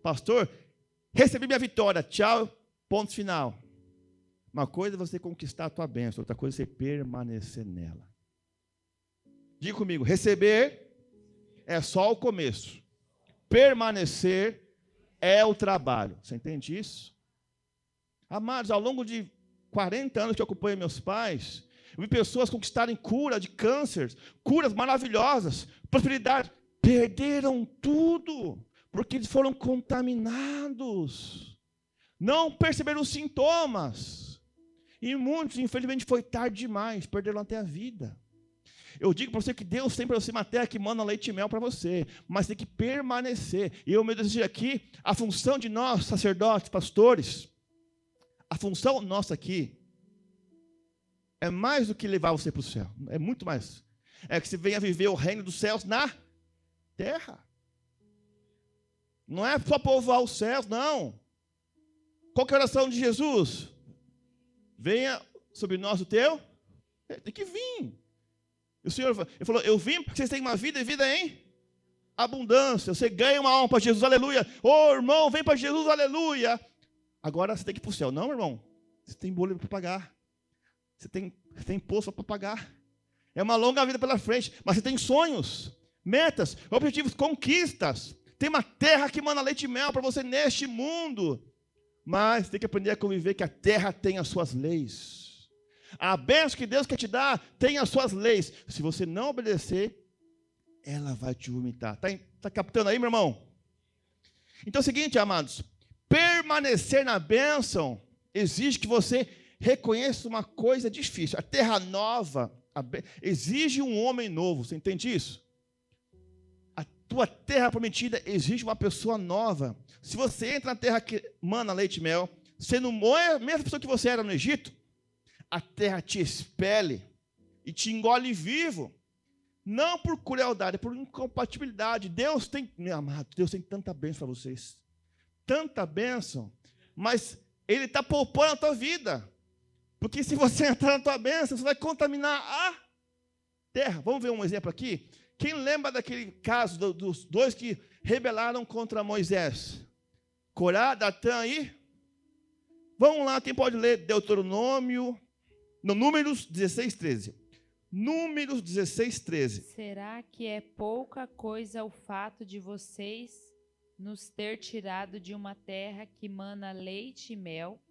Pastor, recebi minha vitória. Tchau, ponto final. Uma coisa é você conquistar a tua bênção, outra coisa é você permanecer nela. Diga comigo, receber é só o começo. Permanecer é o trabalho. Você entende isso? Amados, ao longo de 40 anos que eu acompanho meus pais, eu vi pessoas conquistarem cura de câncer, curas maravilhosas, prosperidade. Perderam tudo, porque eles foram contaminados. Não perceberam os sintomas. E muitos, infelizmente, foi tarde demais, perderam até a vida. Eu digo para você que Deus tem para você uma terra que manda leite e mel para você, mas tem que permanecer. E eu me desejo aqui, a função de nós, sacerdotes, pastores, a função nossa aqui é mais do que levar você para o céu. É muito mais. É que você venha viver o reino dos céus na terra. Não é só povoar os céus, não. Qual que é a oração de Jesus? Venha sobre nós o teu. Tem que vir. E o Senhor ele falou, eu vim porque vocês têm uma vida e vida em abundância. Você ganha uma alma para Jesus, aleluia. Ô irmão, vem para Jesus, aleluia. Agora você tem que ir para o céu. Não, irmão. Você tem boleto para pagar. Você tem imposto para pagar. É uma longa vida pela frente. Mas você tem sonhos, metas, objetivos, conquistas. Tem uma terra que manda leite e mel para você neste mundo. Mas tem que aprender a conviver que a terra tem as suas leis. A bênção que Deus quer te dar tem as suas leis. Se você não obedecer, ela vai te vomitar. Está captando aí, meu irmão? Então é o seguinte, amados. Permanecer na bênção exige que você reconheça uma coisa difícil. A terra nova exige um homem novo. Você entende isso? A tua terra prometida exige uma pessoa nova. Se você entra na terra que mana leite e mel, você não é a mesma pessoa que você era no Egito, a terra te expele e te engole vivo. Não por crueldade, é por incompatibilidade. Deus tem, meu amado, Deus tem tanta bênção para vocês. Tanta bênção. Mas Ele está poupando a tua vida. Porque se você entrar na tua bênção, você vai contaminar a terra. Vamos ver um exemplo aqui? Quem lembra daquele caso dos dois que rebelaram contra Moisés? Corá, Datã e... Vamos lá, quem pode ler Deuteronômio... No Números 16, 13. Números 16, 13. Será que é pouca coisa o fato de vocês nos ter tirado de uma terra que mana leite e mel,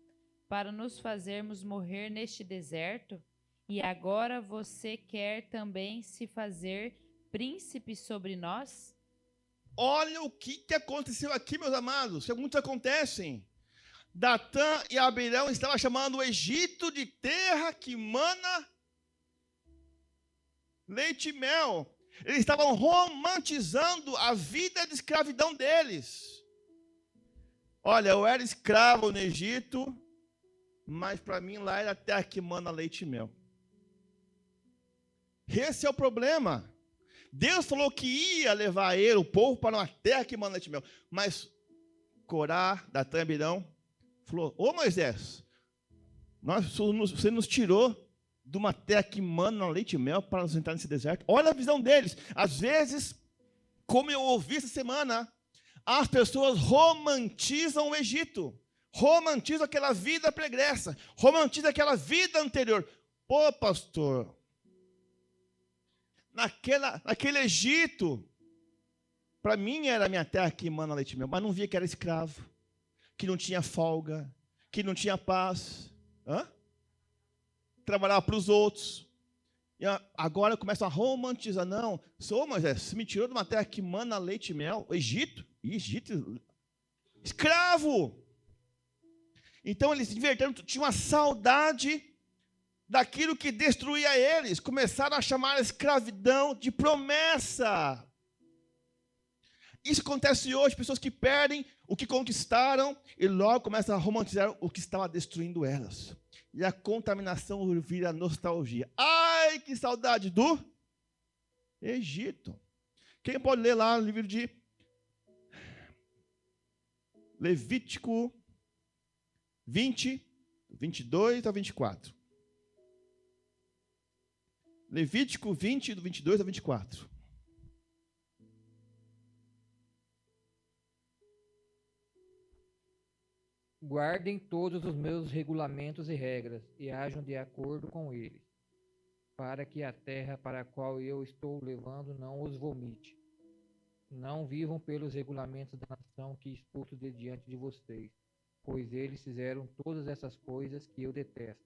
para nos fazermos morrer neste deserto? E agora você quer também se fazer príncipe sobre nós? Olha o que aconteceu aqui, meus amados. Muitos acontecem. Datã e Abirão estavam chamando o Egito de terra que mana leite e mel. Eles estavam romantizando a vida de escravidão deles. Olha, eu era escravo no Egito, mas para mim lá era a terra que mana leite e mel. Esse é o problema. Deus falou que ia levar ele, o povo, para uma terra que mana leite e mel. Mas Corá, Datã e Abirão falou, ô Moisés, você nos tirou de uma terra que mana leite e mel para nos entrar nesse deserto. Olha a visão deles. Às vezes, como eu ouvi essa semana, as pessoas romantizam o Egito, romantizam aquela vida pregressa, romantizam aquela vida anterior. Pô, pastor, naquele Egito, para mim era a minha terra que mana leite e mel, mas não via que era escravo, que não tinha folga, que não tinha paz. Trabalhava para os outros. E agora começam a romantizar. Não, Moisés, você me tirou de uma terra que mana leite e mel. Egito, escravo. Então eles inverteram, tinham uma saudade daquilo que destruía eles. Começaram a chamar a escravidão de promessa. Isso acontece hoje, pessoas que perdem o que conquistaram e logo começam a romantizar o que estava destruindo elas. E a contaminação vira nostalgia. Ai, que saudade do Egito. Quem pode ler lá no livro de Levítico 20, 22 a 24. Levítico 20, do 22 a 24. Guardem todos os meus regulamentos e regras e ajam de acordo com eles, para que a terra para a qual eu estou levando não os vomite. Não vivam pelos regulamentos da nação que expulso de diante de vocês, pois eles fizeram todas essas coisas que eu detesto.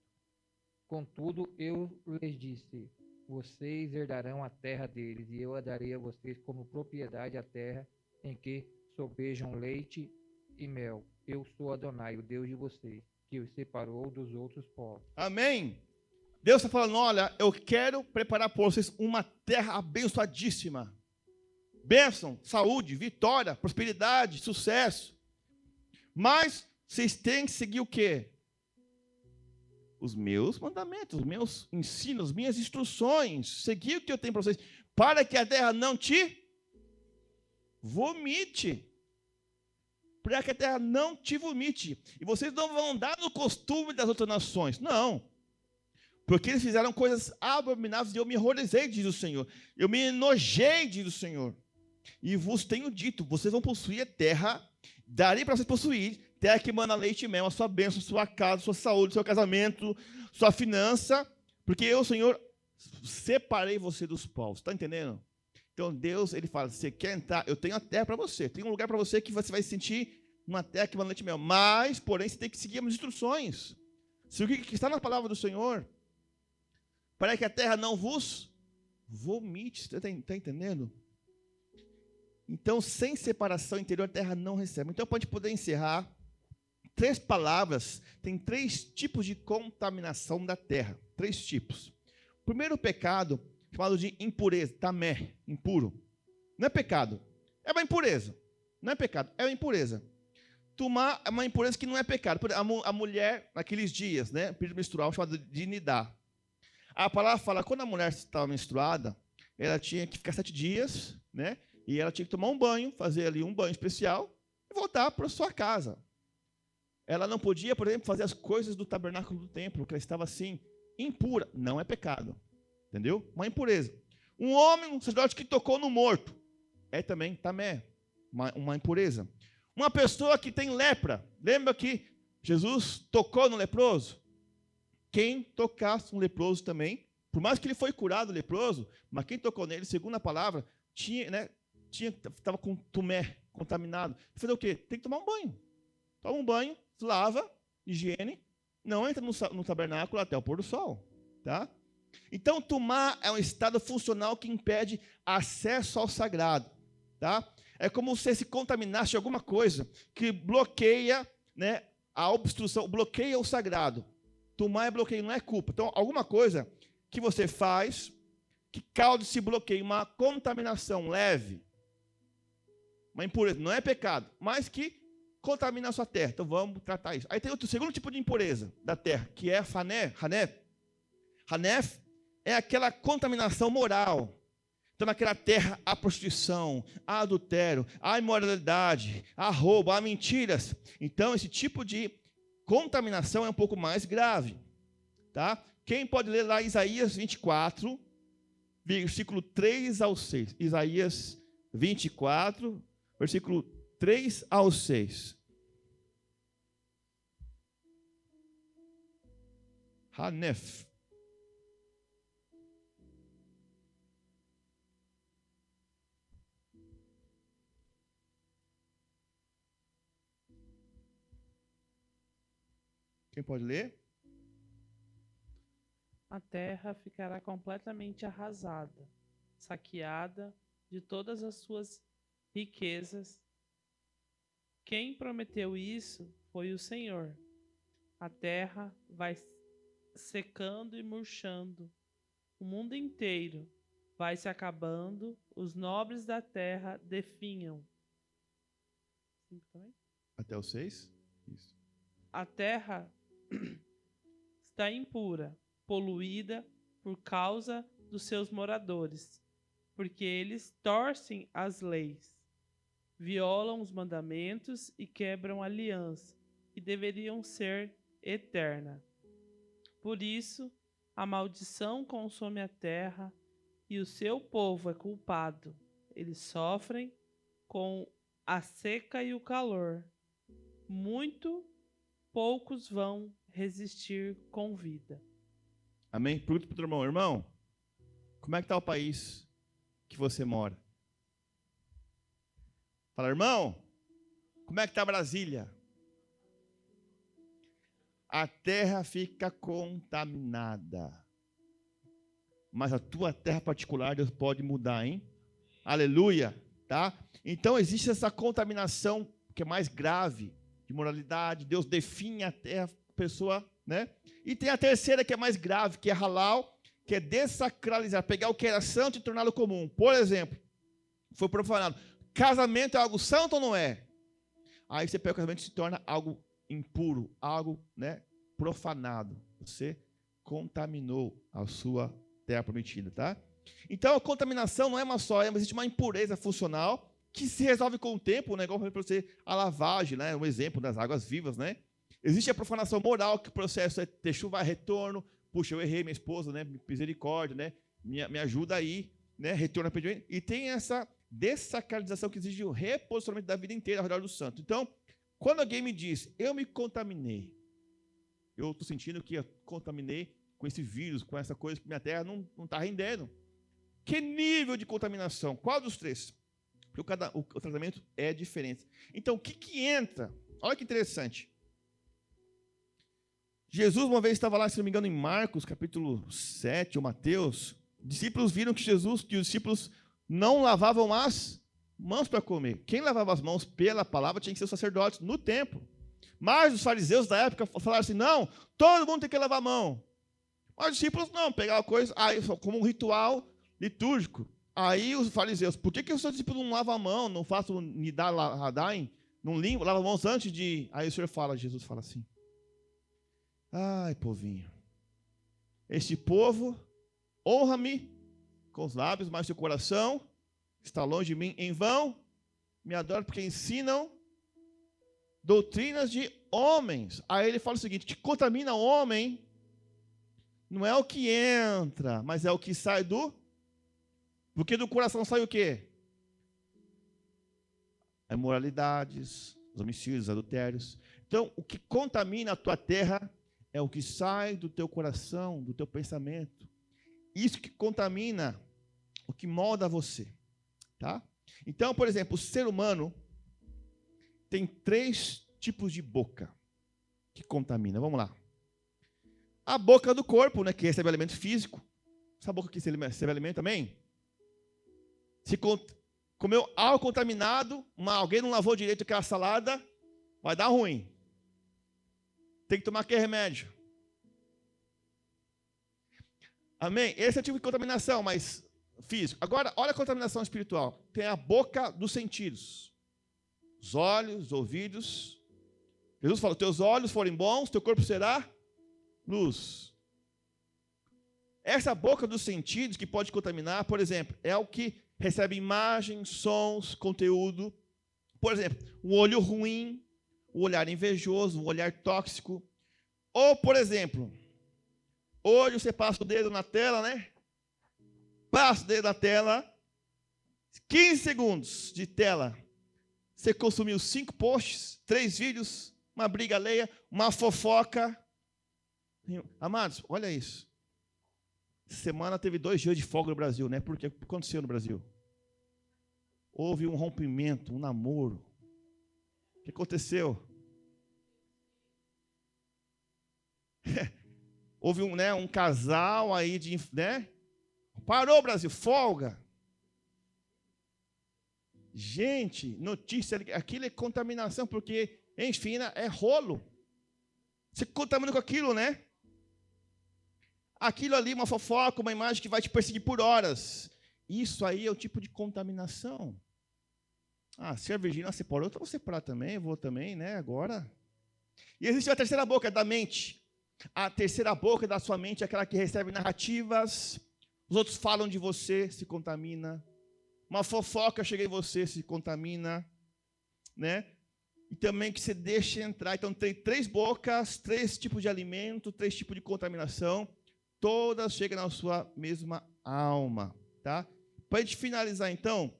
Contudo, eu lhes disse, vocês herdarão a terra deles, e eu a darei a vocês como propriedade a terra em que sobejam leite e mel. Eu sou Adonai, o Deus de vocês, que os separou dos outros povos. Amém. Deus está falando, olha, eu quero preparar para vocês uma terra abençoadíssima. Bênção, saúde, vitória, prosperidade, sucesso. Mas vocês têm que seguir o quê? Os meus mandamentos, os meus ensinos, as minhas instruções. Seguir o que eu tenho para vocês, para que a terra não te vomite. Para que a terra não te vomite. E vocês não vão andar no costume das outras nações. Não. Porque eles fizeram coisas abomináveis e eu me horrorizei, diz o Senhor. Eu me enojei, diz o Senhor. E vos tenho dito, vocês vão possuir a terra, darei para vocês possuir, terra que mana leite e mel, a sua bênção, sua casa, sua saúde, seu casamento, sua finança, porque eu, Senhor, separei você dos povos. Está entendendo? Então Deus, ele fala, você quer entrar, eu tenho a terra para você, tem um lugar para você que você vai se sentir uma terra que mana leite e mel, mas, porém, você tem que seguir as instruções. Se o que está na palavra do Senhor, para que a terra não vos vomite, você está entendendo? Então, sem separação interior, a terra não recebe. Então, para a gente poder encerrar, 3 palavras, tem 3 tipos de contaminação da terra, 3 tipos. O primeiro pecado, chamado de impureza, tamé, impuro. Não é pecado, é uma impureza. Não é pecado, é uma impureza. Tumá é uma impureza que não é pecado. A mulher, naqueles dias, né, período menstrual, chamado de nidá. A palavra fala, quando a mulher estava menstruada, ela tinha que ficar 7 dias, né, e ela tinha que tomar um banho, fazer ali um banho especial e voltar para a sua casa. Ela não podia, por exemplo, fazer as coisas do tabernáculo do templo, porque ela estava assim, impura. Não é pecado. Entendeu? Uma impureza. Um homem, um sacerdote que tocou no morto, é também tamé, uma impureza. Uma pessoa que tem lepra, lembra que Jesus tocou no leproso? Quem tocasse um leproso também, por mais que ele foi curado leproso, mas quem tocou nele, segundo a palavra, estava com tumé, contaminado. Fazer o quê? Tem que tomar um banho. Toma um banho, se lava, higiene, não entra no tabernáculo até o pôr do sol. Tá? Então, tumá é um estado funcional que impede acesso ao sagrado. Tá? É como se se contaminasse de alguma coisa que bloqueia, né, a obstrução, bloqueia o sagrado. Tumá é bloqueio, não é culpa. Então, alguma coisa que você faz que causa esse bloqueio, uma contaminação leve, uma impureza, não é pecado, mas que contamina a sua terra. Então, vamos tratar isso. Aí tem outro segundo tipo de impureza da terra, que é a hanef. Hanef é aquela contaminação moral. Então, naquela terra, há prostituição, há adultério, há imoralidade, há roubo, há mentiras. Então, esse tipo de contaminação é um pouco mais grave. Tá? Quem pode ler lá Isaías 24, versículo 3 ao 6? Isaías 24, versículo 3 ao 6. Hanef. Quem pode ler? A terra ficará completamente arrasada, saqueada de todas as suas riquezas. Quem prometeu isso foi o Senhor. A terra vai secando e murchando. O mundo inteiro vai se acabando. Os nobres da terra definham. Até o 6? Isso. A terra está impura, poluída por causa dos seus moradores, porque eles torcem as leis, violam os mandamentos e quebram a aliança, que deveriam ser eterna. Por isso, a maldição consome a terra e o seu povo é culpado. Eles sofrem com a seca e o calor. Muito poucos vão resistir com vida. Amém? Pergunta para o teu irmão, como é que está o país que você mora? Fala, irmão, como é que está Brasília? A terra fica contaminada. Mas a tua terra particular Deus pode mudar, hein? Aleluia, tá? Então existe essa contaminação que é mais grave, de moralidade. Deus define a terra, a pessoa, né? E tem a terceira que é mais grave, que é halal, que é desacralizar, pegar o que era santo e torná-lo comum. Por exemplo, foi profanado. Casamento é algo santo ou não é? Aí você pega o casamento e se torna algo impuro, algo, né, profanado. Você contaminou a sua terra prometida, tá? Então a contaminação não é uma só, existe uma impureza funcional que se resolve com o tempo, né? Igual para você a lavagem, né? Um exemplo das águas vivas, né? Existe a profanação moral, que o processo é ter chuva, retorno. Puxa, eu errei, minha esposa, né? Misericórdia, né? Me ajuda aí, né? Retorno a pedir. E tem essa dessacralização que exige o reposicionamento da vida inteira ao redor do santo. Então, quando alguém me diz, eu me contaminei, eu estou sentindo que eu contaminei com esse vírus, com essa coisa que minha terra não está rendendo. Que nível de contaminação? Qual dos três? Porque o tratamento é diferente. Então, o que entra? Olha que interessante. Jesus uma vez estava lá, se não me engano, em Marcos, capítulo 7, ou Mateus. Discípulos viram que os discípulos não lavavam as mãos para comer. Quem lavava as mãos pela palavra tinha que ser os sacerdotes no templo. Mas os fariseus da época falaram assim, não, todo mundo tem que lavar a mão. Mas os discípulos não, pegavam a coisa como um ritual litúrgico. Aí os fariseus, por que os seus discípulos não lavam a mão, não façam nidar ladaim, não limpam, lavam as mãos antes de... Aí o Senhor fala, Jesus fala assim, ai, povinho, este povo honra-me com os lábios, mas seu coração está longe de mim. Em vão me adoram porque ensinam doutrinas de homens. Aí ele fala o seguinte, que contamina o homem não é o que entra, mas é o que sai do... Porque do coração sai o quê? Imoralidades, os homicídios, adultérios. Então, o que contamina a tua terra é o que sai do teu coração, do teu pensamento. Isso que contamina o que molda você. Tá? Então, por exemplo, o ser humano tem 3 tipos de boca que contamina. Vamos lá. A boca do corpo, né, que recebe alimento físico. Essa boca que recebe alimento também. Se comeu algo contaminado, alguém não lavou direito aquela salada, vai dar ruim. Tem que tomar aquele remédio. Amém? Esse é o tipo de contaminação, mas físico. Agora, olha a contaminação espiritual. Tem a boca dos sentidos. Os olhos, os ouvidos. Jesus fala, teus olhos forem bons, teu corpo será luz. Essa boca dos sentidos que pode contaminar, por exemplo, é o que recebe imagens, sons, conteúdo. Por exemplo, um olho ruim, um olhar invejoso, um olhar tóxico. Ou, por exemplo, Hoje você passa o dedo na tela, né? Passa o dedo na tela. 15 segundos de tela. Você consumiu 5 posts, 3 vídeos, uma briga alheia, uma fofoca. Amados, olha isso. Essa semana teve 2 dias de folga no Brasil, né? Porque o que aconteceu no Brasil? Houve um rompimento, um namoro. O que aconteceu? Houve um casal aí de, né? Parou o Brasil, folga. Gente, notícia, aquilo é contaminação, porque, enfim, é rolo. Você contamina com aquilo, né? Aquilo ali, uma fofoca, uma imagem que vai te perseguir por horas. Isso aí é o tipo de contaminação. Se a Virgínia separou, então eu vou separar também, eu vou também, né, agora. E existe a terceira boca da mente. A terceira boca da sua mente é aquela que recebe narrativas, os outros falam de você, se contamina. Uma fofoca chega em você, se contamina, né? E também que você deixa entrar. Então tem 3 bocas, 3 tipos de alimento, 3 tipos de contaminação. Todas chegam na sua mesma alma, tá? Para a gente finalizar, então,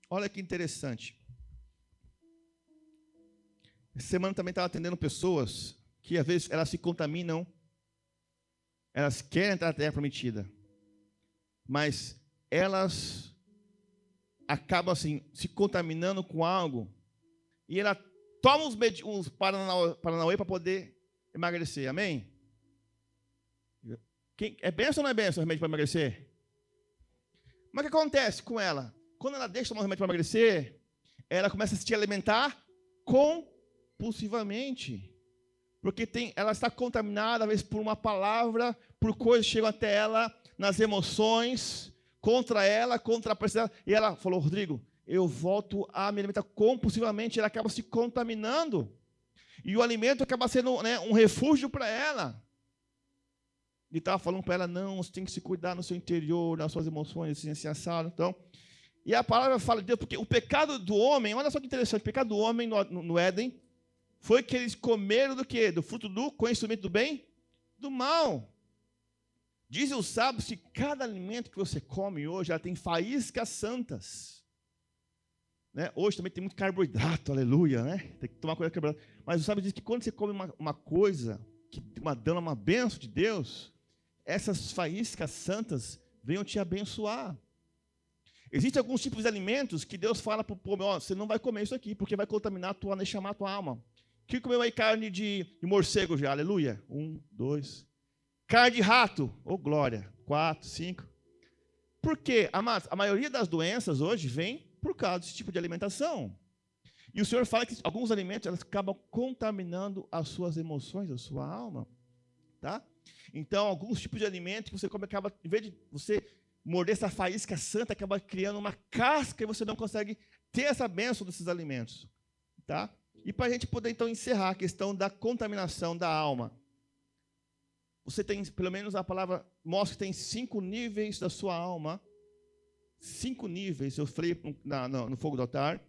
olha que interessante. Essa semana também estava atendendo pessoas que, às vezes, elas se contaminam, elas querem entrar na terra prometida, mas elas acabam, assim, se contaminando com algo, e ela toma uns Paranauê para poder emagrecer, amém? É benção ou não é benção o remédio para emagrecer? Mas o que acontece com ela? Quando ela deixa tomar o remédio para emagrecer, ela começa a se alimentar compulsivamente. Porque ela está contaminada, às vezes, por uma palavra, por coisas que chegam até ela, nas emoções, contra ela, contra a pressão. E ela falou, Rodrigo, eu volto a me alimentar compulsivamente. Ela acaba se contaminando. E o alimento acaba sendo, né, um refúgio para ela. Ele estava falando para ela, não, você tem que se cuidar no seu interior, nas suas emoções, assim, assado. Então, e a palavra fala de Deus, porque o pecado do homem, olha só que interessante, o pecado do homem no Éden foi que eles comeram do quê? Do fruto do conhecimento do bem? Do mal. Dizem os sábios que cada alimento que você come hoje, ela tem faíscas santas. Né? Hoje também tem muito carboidrato, aleluia, né? Tem que tomar cuidado com carboidrato. Mas os sábios dizem que quando você come uma coisa, que dando uma bênção de Deus, essas faíscas santas venham te abençoar. Existem alguns tipos de alimentos que Deus fala para o povo, você não vai comer isso aqui, porque vai contaminar chamar a tua alma. Quem comeu aí carne de morcego já? Aleluia. 1, 2. Carne de rato. Oh, glória. 4, 5. Por quê? Amados, a maioria das doenças hoje vem por causa desse tipo de alimentação. E o Senhor fala que alguns alimentos elas acabam contaminando as suas emoções, a sua alma. Tá? Então, alguns tipos de alimentos que você come, acaba, em vez de você morder essa faísca santa, acaba criando uma casca e você não consegue ter essa bênção desses alimentos. Tá? E para a gente poder, então, encerrar a questão da contaminação da alma. Você tem, pelo menos a palavra mostra que tem 5 níveis da sua alma. 5 níveis, eu falei no fogo do altar,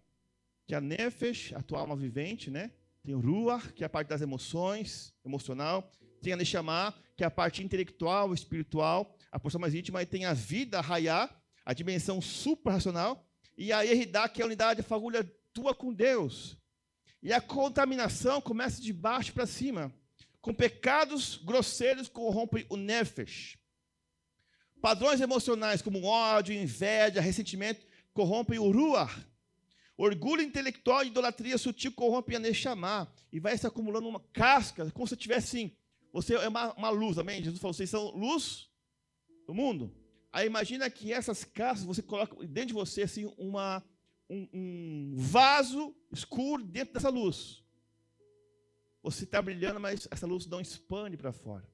que é a Nefesh, a tua alma vivente, né? Tem o Ruach, que é a parte das emoções, emocional. Tem a Neshama, que é a parte intelectual, espiritual, a porção mais íntima. E tem a vida, a Hayá, a dimensão suprarracional. E a Yeridá, que é a unidade, a fagulha tua com Deus. E a contaminação começa de baixo para cima. Com pecados grosseiros corrompem o Nefesh. Padrões emocionais como ódio, inveja, ressentimento corrompem o Ruach. Orgulho intelectual e idolatria sutil corrompem a Neshama. E vai se acumulando uma casca, como se tivesse assim. Você é uma luz, amém? Jesus falou, vocês são luz do mundo. Aí imagina que essas cascas, você coloca dentro de você assim, um vaso escuro dentro dessa luz. Você está brilhando, mas essa luz não expande para fora.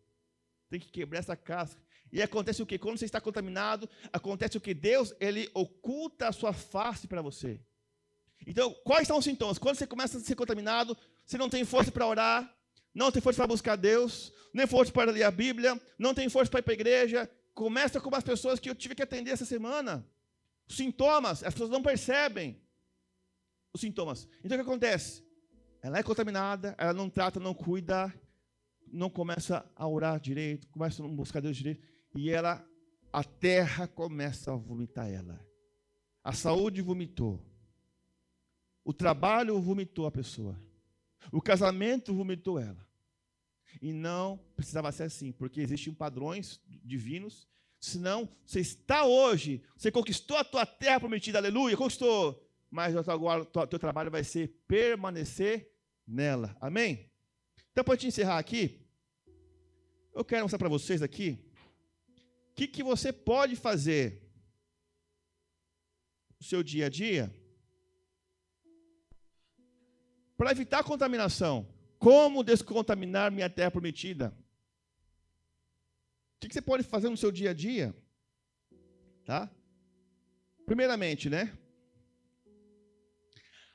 Tem que quebrar essa casca. E acontece o quê? Quando você está contaminado, acontece o quê? Deus, ele oculta a sua face para você. Então, quais são os sintomas? Quando você começa a ser contaminado, você não tem força para orar, não tem força para buscar Deus, nem força para ler a Bíblia, não tem força para ir para a igreja. Começa com as pessoas que eu tive que atender essa semana. Os sintomas, as pessoas não percebem os sintomas. Então, o que acontece? Ela é contaminada, ela não trata, não cuida, não começa a orar direito, começa a não buscar Deus direito, e a terra começa a vomitar ela. A saúde vomitou. O trabalho vomitou a pessoa. O casamento vomitou ela. E não precisava ser assim, porque existiam padrões divinos. Senão, você está hoje, você conquistou a tua terra prometida, aleluia, conquistou. Mas agora o teu trabalho vai ser permanecer nela. Amém? Então, para te encerrar aqui, eu quero mostrar para vocês aqui o que você pode fazer no seu dia a dia para evitar a contaminação. Como descontaminar minha terra prometida? O que você pode fazer no seu dia a dia? Tá? Primeiramente, né?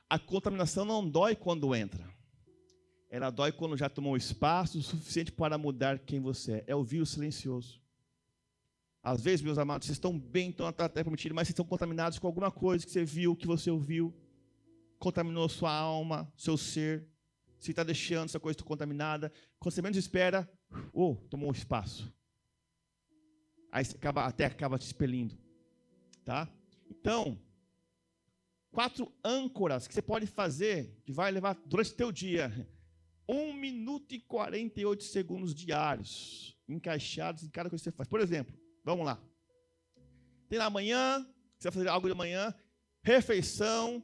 A contaminação não dói quando entra. Ela dói quando já tomou espaço suficiente para mudar quem você é. É o vírus silencioso. Às vezes, meus amados, vocês estão bem, estão na terra prometida, mas vocês estão contaminados com alguma coisa que você viu, que você ouviu. Contaminou sua alma, seu ser. Se está deixando essa coisa contaminada, quando você menos espera, tomou um espaço. Aí a terra acaba te expelindo. Tá? Então, 4 âncoras que você pode fazer, que vai levar durante o teu dia 1 minuto e 48 segundos diários, encaixados em cada coisa que você faz. Por exemplo, vamos lá. Tem lá amanhã, você vai fazer algo de manhã, refeição,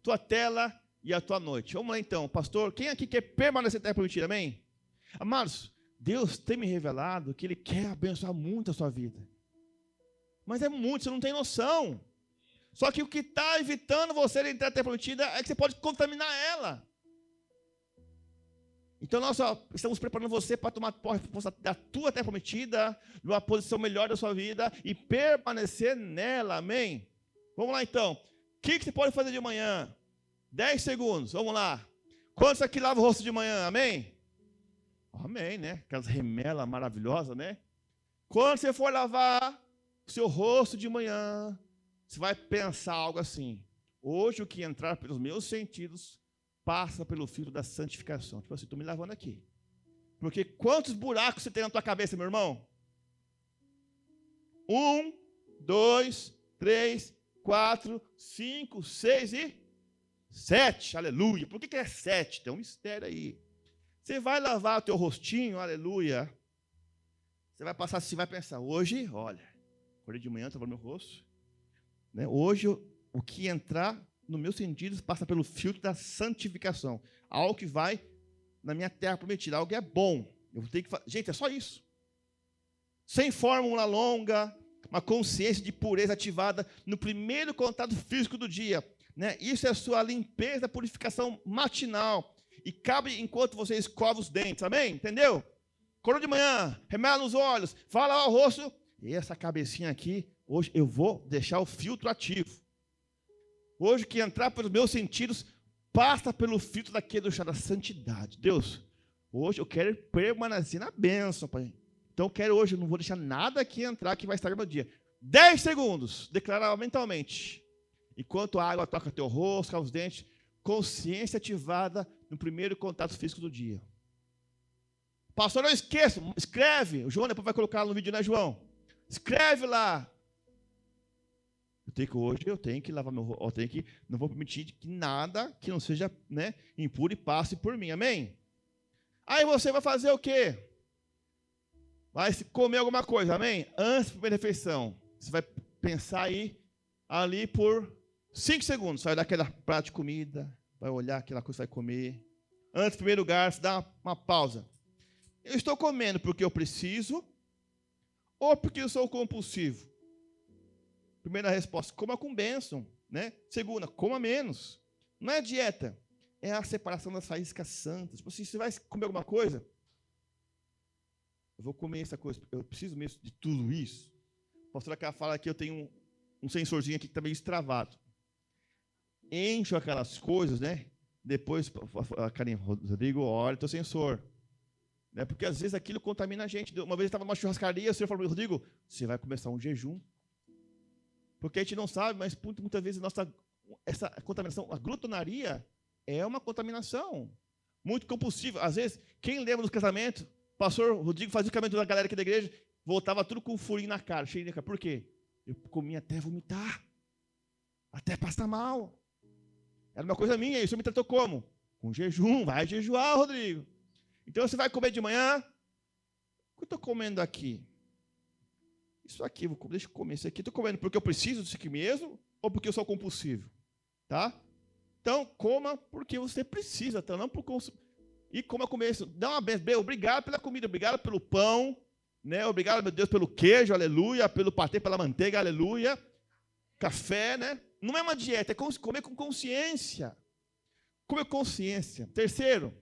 tua tela e a tua noite. Vamos lá então, pastor, quem aqui quer permanecer na terra prometida, amém? Amados, Deus tem me revelado que Ele quer abençoar muito a sua vida. Mas é muito, você não tem noção. Só que o que está evitando você de entrar na terra prometida é que você pode contaminar ela. Então nós estamos preparando você para tomar posse da tua terra prometida, numa posição melhor da sua vida e permanecer nela, amém? Vamos lá então. O que você pode fazer de manhã? 10 segundos, vamos lá. Quantos aqui lavam o rosto de manhã, amém? Amém, né? Aquelas remelas maravilhosas, né? Quando você for lavar o seu rosto de manhã, você vai pensar algo assim: hoje o que entrar pelos meus sentidos passa pelo filtro da santificação. Tipo assim, estou me lavando aqui. Porque quantos buracos você tem na tua cabeça, meu irmão? 1, 2, 3, 4, 5, 6 e 7. Aleluia. Por que é 7? Tem um mistério aí. Você vai lavar o teu rostinho, aleluia. Você vai passar, você vai pensar, hoje, olha, acordei de manhã, estou lavando meu rosto. Né? Hoje, o que entrar nos meus sentidos passa pelo filtro da santificação. Algo que vai na minha terra prometida, algo que é bom. Eu tenho que gente, é só isso. Sem fórmula longa, uma consciência de pureza ativada no primeiro contato físico do dia. Né? Isso é a sua limpeza, purificação matinal. E cabe enquanto você escova os dentes, amém? Entendeu? Coro de manhã, remela nos olhos, vai lavar o rosto. E essa cabecinha aqui, hoje eu vou deixar o filtro ativo. Hoje que entrar pelos meus sentidos, passa pelo filtro daquele da santidade. Deus, hoje eu quero permanecer na bênção, Pai. Então eu quero hoje, eu não vou deixar nada aqui entrar que vai estragar meu dia. 10 segundos, declarar mentalmente. Enquanto a água toca teu rosto, escova os dentes, consciência ativada no primeiro contato físico do dia. Pastor, não esqueça, escreve. O João depois vai colocar no vídeo, né, João? Escreve lá. Eu tenho que lavar meu rosto, não vou permitir que nada que não seja, né, impuro e passe por mim, amém? Aí você vai fazer o quê? Vai comer alguma coisa, amém? Antes da primeira refeição, você vai pensar aí, ali por 5 segundos, vai dar aquela prato de comida, vai olhar aquela coisa que vai comer. Antes, em primeiro lugar, você dá uma pausa. Eu estou comendo porque eu preciso ou porque eu sou compulsivo? Primeira resposta, coma com bênção, né? Segunda, coma menos. Não é dieta, é a separação das faíscas santas. Tipo assim, você vai comer alguma coisa? Eu vou comer essa coisa, eu preciso mesmo de tudo isso. A pastora cá fala que eu tenho um sensorzinho aqui que está meio extravado. Encho aquelas coisas, né? Depois, a Karen, Rodrigo, olha o teu sensor. Né? Porque às vezes aquilo contamina a gente. Uma vez eu estava numa churrascaria, o senhor falou, Rodrigo, você vai começar um jejum. Porque a gente não sabe, mas muitas vezes essa contaminação, a glutonaria é uma contaminação muito compulsiva. Às vezes, quem lembra dos casamentos, pastor Rodrigo fazia o caminho da galera aqui da igreja, voltava tudo com um furinho na cara, cheio de cara. Por quê? Eu comia até vomitar, até passar mal. Era uma coisa minha, isso me tratou como? Com jejum, vai jejuar, Rodrigo. Então você vai comer de manhã. O que eu estou comendo aqui? Isso aqui, deixa eu comer isso aqui. Estou comendo porque eu preciso disso aqui mesmo ou porque eu sou compulsivo? Tá? Então, coma porque você precisa, tá? Não por e coma comer isso. Dá uma benção. Obrigado pela comida, obrigado pelo pão, né? Obrigado, meu Deus, pelo queijo, aleluia, pelo patê, pela manteiga, aleluia. Café, né? Não é uma dieta, é comer com consciência. Comer com consciência. Terceiro,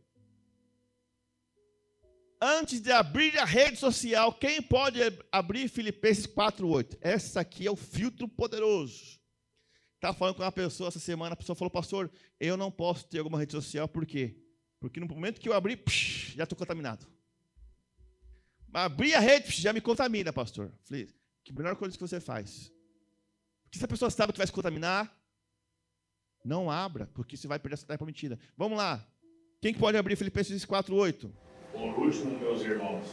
antes de abrir a rede social, quem pode abrir Filipenses 4:8? Essa aqui é o filtro poderoso. Estava falando com uma pessoa essa semana, a pessoa falou, pastor, eu não posso ter alguma rede social, por quê? Porque no momento que eu abri, já estou contaminado. Abrir a rede, já me contamina, pastor. Falei, que melhor coisa que você faz? Porque se a pessoa sabe que vai se contaminar, não abra, porque você vai perder essa tarefa prometida. Vamos lá. Quem que pode abrir Filipenses 4:8? Por último, meus irmãos,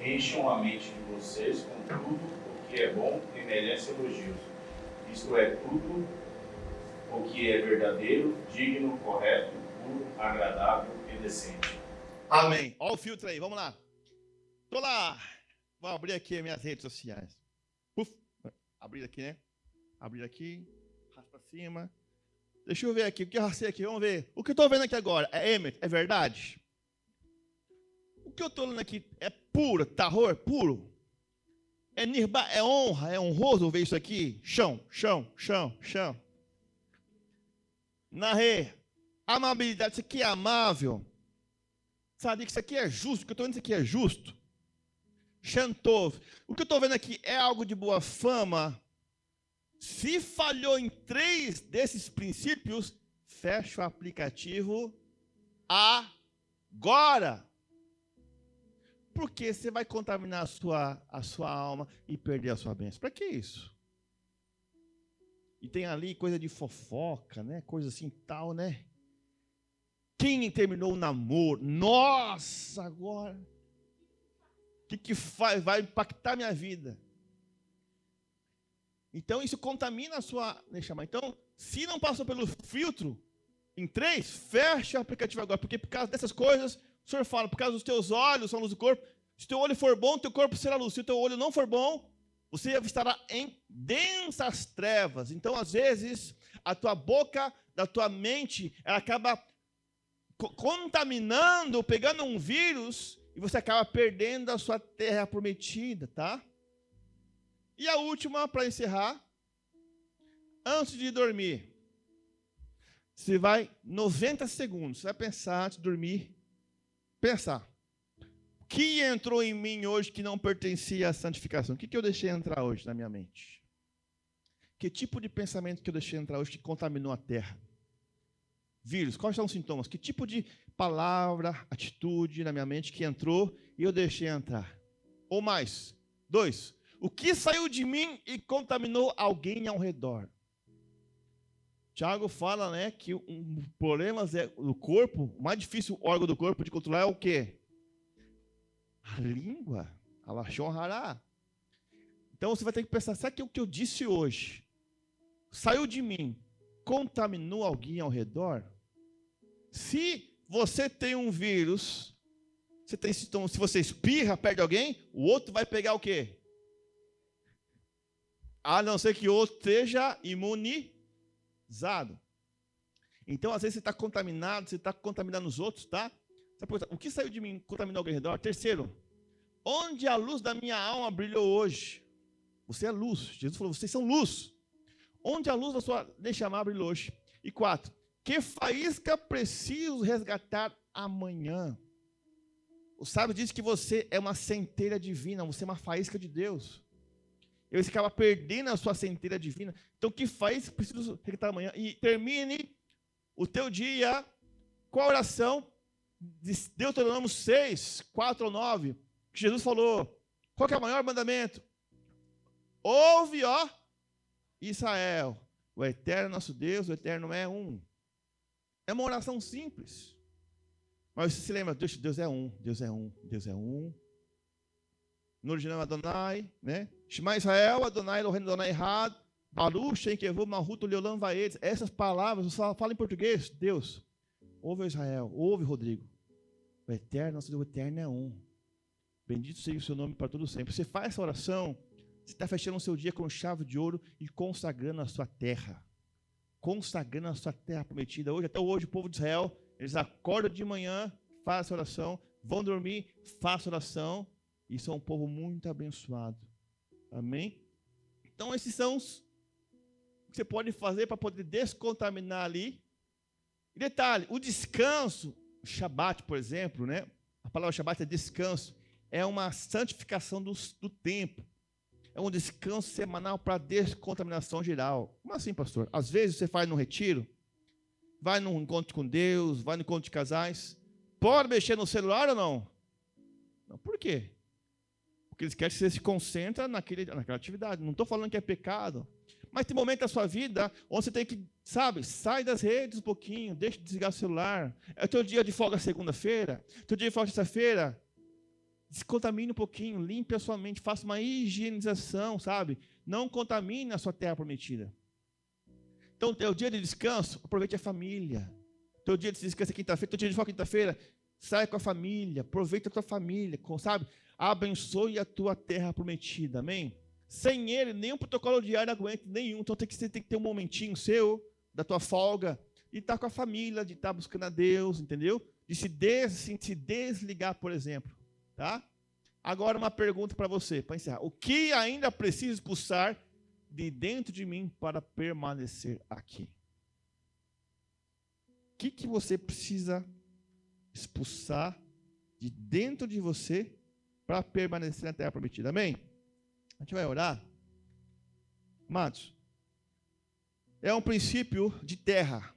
encham a mente de vocês com tudo o que é bom e merece elogios. Isto é, tudo o que é verdadeiro, digno, correto, puro, agradável e decente. Amém. Olha o filtro aí, vamos lá. Estou lá. Vou abrir aqui as minhas redes sociais. Puf. Abrir aqui, né? Abrir aqui. Raspa para cima. Deixa eu ver aqui. O que eu rastei aqui? Vamos ver. O que eu estou vendo aqui agora é Emmet? É verdade? O que eu estou lendo aqui é puro, terror, puro. É nirba, é honra, é honroso ver isso aqui. Chão, chão, chão, chão. Narré, amabilidade, isso aqui é amável. Sabe que isso aqui é justo, o que eu estou vendo isso aqui é justo. Chantov, o que eu estou vendo aqui é algo de boa fama. Se falhou em 3 desses princípios, fecha o aplicativo agora. Porque você vai contaminar a sua alma e perder a sua bênção. Para que isso? E tem ali coisa de fofoca, né? Coisa assim tal, né? Quem terminou o namoro? Nossa, agora. O que vai impactar minha vida? Então, isso contamina a sua... Deixa eu chamar. Então, se não passou pelo filtro, em 3, fecha o aplicativo agora. Porque por causa dessas coisas... O Senhor fala, por causa dos teus olhos, são luz do corpo. Se o teu olho for bom, teu corpo será luz. Se o teu olho não for bom, você estará em densas trevas. Então, às vezes, a tua boca, da tua mente, ela acaba contaminando, pegando um vírus, e você acaba perdendo a sua terra prometida, tá? E a última, para encerrar, antes de dormir, você vai, 90 segundos, você vai pensar antes de dormir, pensar, o que entrou em mim hoje que não pertencia à santificação? O que eu deixei entrar hoje na minha mente? Que tipo de pensamento que eu deixei entrar hoje que contaminou a terra? Vírus, quais são os sintomas? Que tipo de palavra, atitude na minha mente que entrou e eu deixei entrar? Ou mais, 2, o que saiu de mim e contaminou alguém ao redor? Tiago fala, né, que um problema do corpo, o mais difícil órgão do corpo de controlar é o quê? A língua. A lachon hará. Então você vai ter que pensar, será que o que eu disse hoje saiu de mim, contaminou alguém ao redor? Se você tem um vírus, se você espirra perto de alguém, o outro vai pegar o quê? A não ser que o outro esteja imunizado. Então, às vezes, você está contaminando os outros, tá? O que saiu de mim contaminou alguém ao redor? Terceiro, onde a luz da minha alma brilhou hoje? Você é luz. Jesus falou, vocês são luz. Onde a luz da sua deixa-amar brilhou hoje? E 4, que faísca preciso resgatar amanhã? O sábio diz que você é uma centelha divina, você é uma faísca de Deus. E você acaba perdendo a sua centelha divina. Então, que faísca preciso resgatar amanhã? E termine o teu dia com a oração de Deuteronômio 6, 4 ou 9, que Jesus falou, qual que é o maior mandamento? Ouve, ó, Israel, o eterno nosso Deus, o eterno é um. É uma oração simples. Mas você se lembra, Deus é um, Deus é um, Deus é um, No original Adonai, né? Shema Israel, Adonai Eloheinu, Adonai Errado, Baruch, Shem Kevu, Malhut, Leolam Vaed. Essas palavras, fala em português, Deus. Ouve Israel, ouve Rodrigo. O eterno, nosso Deus eterno é um. Bendito seja o seu nome para todo sempre. Você faz essa oração, você está fechando o seu dia com chave de ouro e consagrando a sua terra. Consagrando a sua terra prometida. Hoje, até hoje, o povo de Israel, eles acordam de manhã, fazem essa oração, vão dormir, façam oração, e são um povo muito abençoado. Amém? Então, esses são os que você pode fazer para poder descontaminar ali. E detalhe, o descanso, o Shabat, por exemplo, né? A palavra Shabat é descanso, é uma santificação do tempo. É um descanso semanal para descontaminação geral. Como assim, pastor? Às vezes você faz num retiro, vai num encontro com Deus, vai no encontro de casais, pode mexer no celular ou não? Não. Por quê? Porque eles querem que você se concentre naquela atividade. Não estou falando que é pecado. Mas tem momento da sua vida onde você tem que, sabe, sai das redes um pouquinho, deixa de desligar o celular. É o teu dia de folga segunda-feira, teu dia de folga terça-feira. Descontamine um pouquinho, limpe a sua mente, faça uma higienização, sabe? Não contamine a sua terra prometida. Então, teu dia de descanso, aproveite a família. Teu dia de descanso é quinta-feira, teu dia de folga quinta-feira, sai com a família, aproveita a tua família, sabe? Abençoe a tua terra prometida, amém? Sem ele, nenhum protocolo diário aguenta, nenhum. Então, você tem que ter um momentinho seu, da tua folga, de estar com a família, de estar buscando a Deus, entendeu? De se desligar, por exemplo. Tá? Agora uma pergunta para você, para encerrar. O que ainda preciso expulsar de dentro de mim para permanecer aqui? O que você precisa expulsar de dentro de você para permanecer na terra prometida? Amém? A gente vai orar. Amados, é um princípio de terra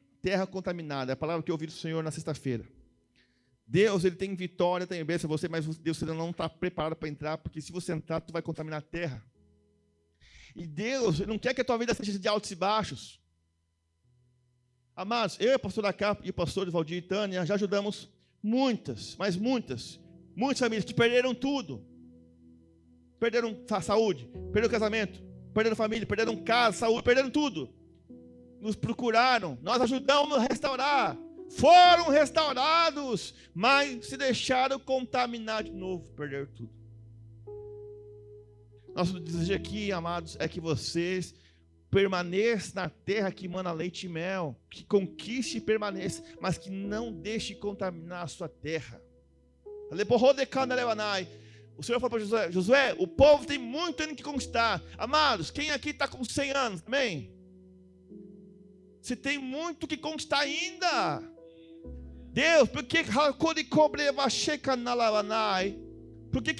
contaminada. É a palavra que eu ouvi do Senhor na sexta-feira. Deus, ele tem vitória, tem bênção você, mas Deus ainda não está preparado para entrar, porque se você entrar, tu vai contaminar a terra. E Deus, ele não quer que a tua vida seja de altos e baixos. Amados, eu e a pastora Capa e o pastor Valdir e Tânia já ajudamos muitas famílias que perderam tudo. Perderam a saúde, perderam o casamento, perderam a família, perderam casa, saúde, perderam tudo. Nos procuraram, nós ajudamos a restaurar. Foram restaurados, mas se deixaram contaminar de novo, perderam tudo. Nosso desejo aqui, amados, é que vocês permaneçam na terra que mana leite e mel, que conquiste e permaneça, mas que não deixe contaminar a sua terra. O Senhor falou para Josué, o povo tem muito ainda que conquistar. Amados, quem aqui está com 100 anos, amém? Você tem muito que conquistar ainda. Deus, por que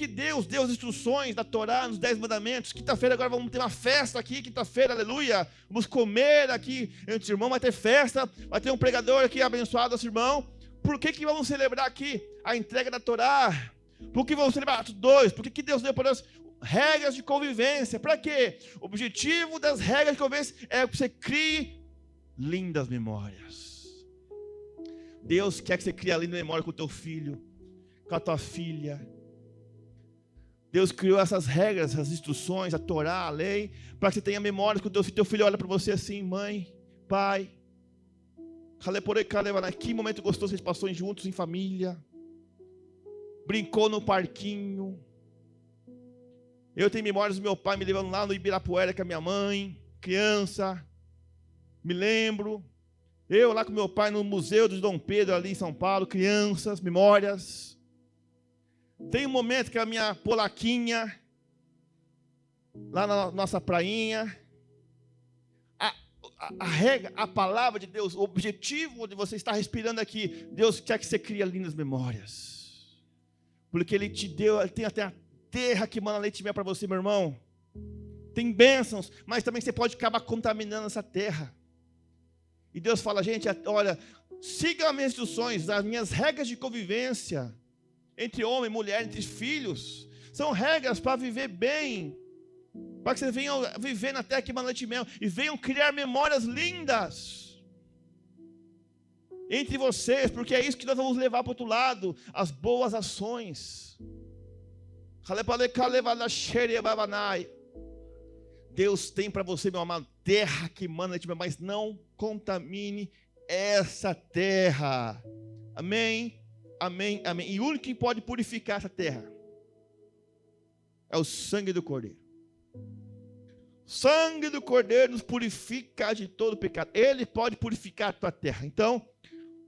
Deus deu as instruções da Torá nos 10 mandamentos? Quinta-feira agora vamos ter uma festa aqui, quinta-feira, aleluia. Vamos comer aqui entre os irmãos, vai ter festa, vai ter um pregador aqui abençoado, nosso irmão. Por que vamos celebrar aqui a entrega da Torá? Por que vamos celebrar Atos 2? Por que Deus deu para nós regras de convivência? Para quê? O objetivo das regras de convivência é que você crie lindas memórias. Deus quer que você crie a linda memória com o teu filho, com a tua filha. Deus criou essas regras, essas instruções, a Torá, a lei, para que você tenha memória com o teu filho olha para você assim, mãe, pai. Que momento gostoso vocês passaram juntos em família. Brincou no parquinho. Eu tenho memórias do meu pai me levando lá no Ibirapuera com a minha mãe, criança. Me lembro. Eu lá com meu pai no Museu de Dom Pedro, ali em São Paulo, crianças, memórias. Tem um momento que a minha polaquinha, lá na nossa prainha, a regra, a palavra de Deus, o objetivo de você estar respirando aqui, Deus quer que você crie lindas memórias. Porque Ele te deu, Ele tem até a terra que mana leite e mel para você, meu irmão. Tem bênçãos, mas também você pode acabar contaminando essa terra. E Deus fala, gente, olha, siga as minhas instruções, as minhas regras de convivência entre homem e mulher, entre filhos. São regras para viver bem, para que vocês venham viver na terra que mana leite e mel e venham criar memórias lindas entre vocês, porque é isso que nós vamos levar para o outro lado, as boas ações. Deus tem para você, meu amado, terra que mana leite e mel, mas não contamine essa terra. Amém, amém, amém. E o único que pode purificar essa terra é o sangue do Cordeiro. O sangue do Cordeiro nos purifica de todo pecado. Ele pode purificar a tua terra. Então,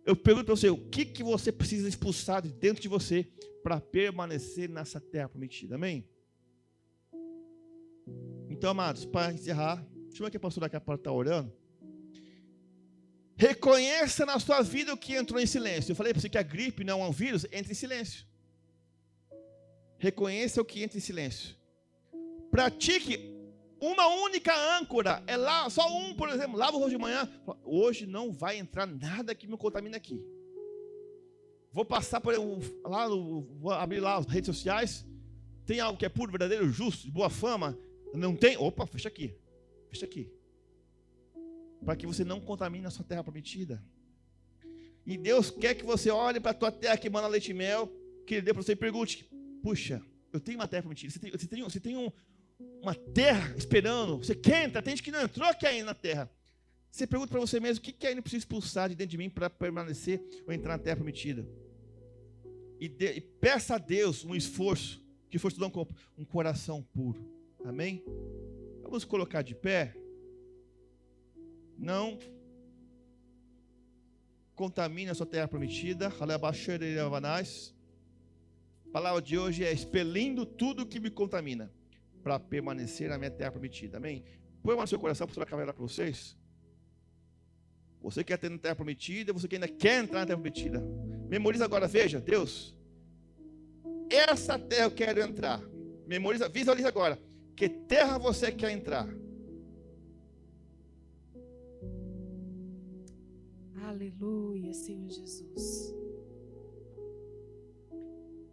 eu pergunto para você, o que você precisa expulsar de dentro de você para permanecer nessa terra prometida? Amém? Então, amados, para encerrar, chama aqui a pastora que a porta está orando. Reconheça na sua vida o que entrou em silêncio. Eu falei para você que a gripe não é um vírus, entra em silêncio. Reconheça o que entra em silêncio. Pratique uma única âncora. É lá, só um, por exemplo, lava o rosto de manhã. Hoje não vai entrar nada que me contamine aqui. Vou passar por lá, vou abrir lá as redes sociais. Tem algo que é puro, verdadeiro, justo, de boa fama? Não tem? Opa, fecha aqui. Fecha aqui. Para que você não contamine a sua terra prometida. E Deus quer que você olhe para a tua terra que mana leite e mel, que Ele deu para você e pergunte: puxa, eu tenho uma terra prometida. Você tem uma terra esperando. Você quer entrar? Tem gente que não entrou aqui ainda na terra. Você pergunta para você mesmo: o que ainda precisa expulsar de dentro de mim para permanecer ou entrar na terra prometida? E peça a Deus um esforço, que for te dar um coração puro. Amém? Vamos colocar de pé. Não contamine a sua terra prometida. A palavra de hoje é: expelindo tudo que me contamina, para permanecer na minha terra prometida. Amém? Põe no seu coração, para você acabar para vocês. Você quer ter na terra prometida, você que ainda quer entrar na terra prometida. Memoriza agora, veja, Deus, essa terra eu quero entrar. Memoriza, visualiza agora. Que terra você quer entrar? Aleluia, Senhor Jesus.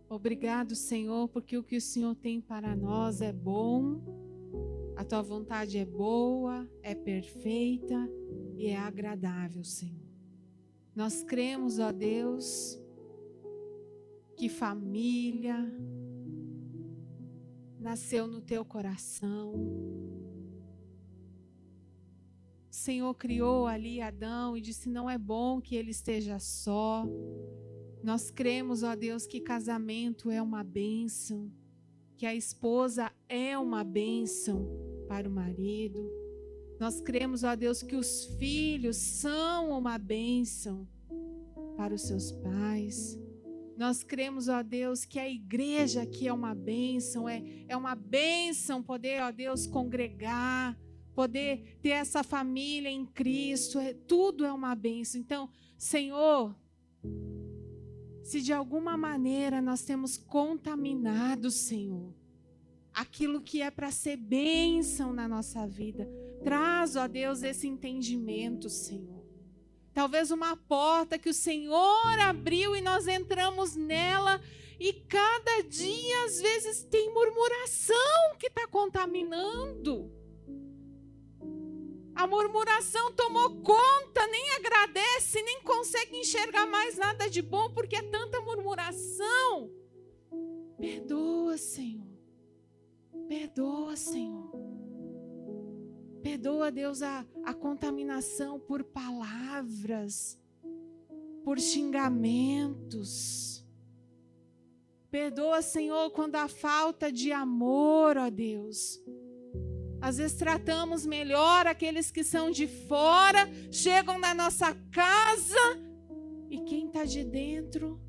Obrigado, Senhor, porque o que o Senhor tem para nós é bom, a tua vontade é boa, é perfeita e é agradável, Senhor. Nós cremos, ó Deus, que família nasceu no teu coração. O Senhor criou ali Adão e disse: não é bom que ele esteja só. Nós cremos, ó Deus, que casamento é uma bênção, que a esposa é uma bênção para o marido. Nós cremos, ó Deus, que os filhos são uma bênção para os seus pais. Nós cremos, ó Deus, que a igreja aqui é uma bênção, é uma bênção poder, ó Deus, congregar, poder ter essa família em Cristo, tudo é uma bênção. Então, Senhor, se de alguma maneira nós temos contaminado, Senhor, aquilo que é para ser bênção na nossa vida, traz, ó Deus, esse entendimento, Senhor. Talvez uma porta que o Senhor abriu e nós entramos nela e cada dia, às vezes, tem murmuração que está contaminando. A murmuração tomou conta, nem agradece, nem consegue enxergar mais nada de bom, porque é tanta murmuração. Perdoa, Senhor. Perdoa, Senhor. Perdoa, Deus, a contaminação por palavras, por xingamentos. Perdoa, Senhor, quando há falta de amor, ó Deus. Às vezes tratamos melhor aqueles que são de fora, chegam na nossa casa e quem está de dentro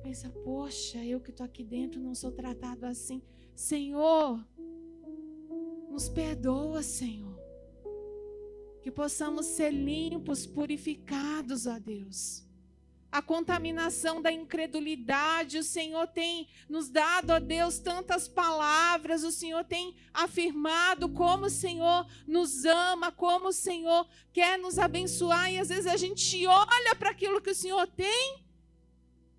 pensa: poxa, eu que estou aqui dentro não sou tratado assim. Senhor, nos perdoa, Senhor. Que possamos ser limpos, purificados, ó Deus. A contaminação da incredulidade, o Senhor tem nos dado, ó Deus, tantas palavras, o Senhor tem afirmado como o Senhor nos ama, como o Senhor quer nos abençoar, e às vezes a gente olha para aquilo que o Senhor tem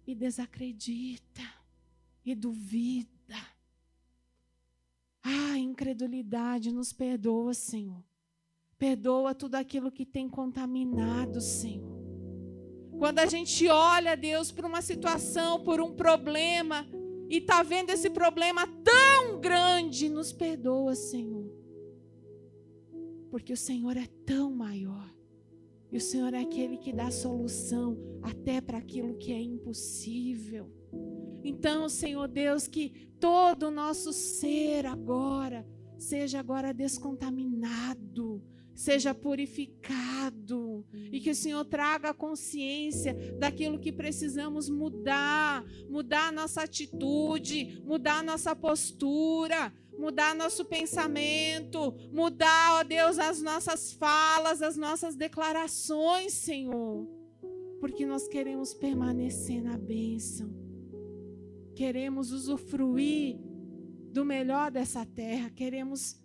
e desacredita, e duvida. Incredulidade, nos perdoa, Senhor. Perdoa tudo aquilo que tem contaminado, Senhor. Quando a gente olha, Deus, para uma situação, por um problema, e está vendo esse problema tão grande, nos perdoa, Senhor. Porque o Senhor é tão maior. E o Senhor é aquele que dá solução até para aquilo que é impossível. Então, Senhor Deus, que todo o nosso ser agora seja agora descontaminado, seja purificado, e que o Senhor traga a consciência daquilo que precisamos mudar a nossa atitude, mudar a nossa postura, mudar nosso pensamento, mudar, ó Deus, as nossas falas, as nossas declarações, Senhor, porque nós queremos permanecer na bênção, queremos usufruir do melhor dessa terra, queremos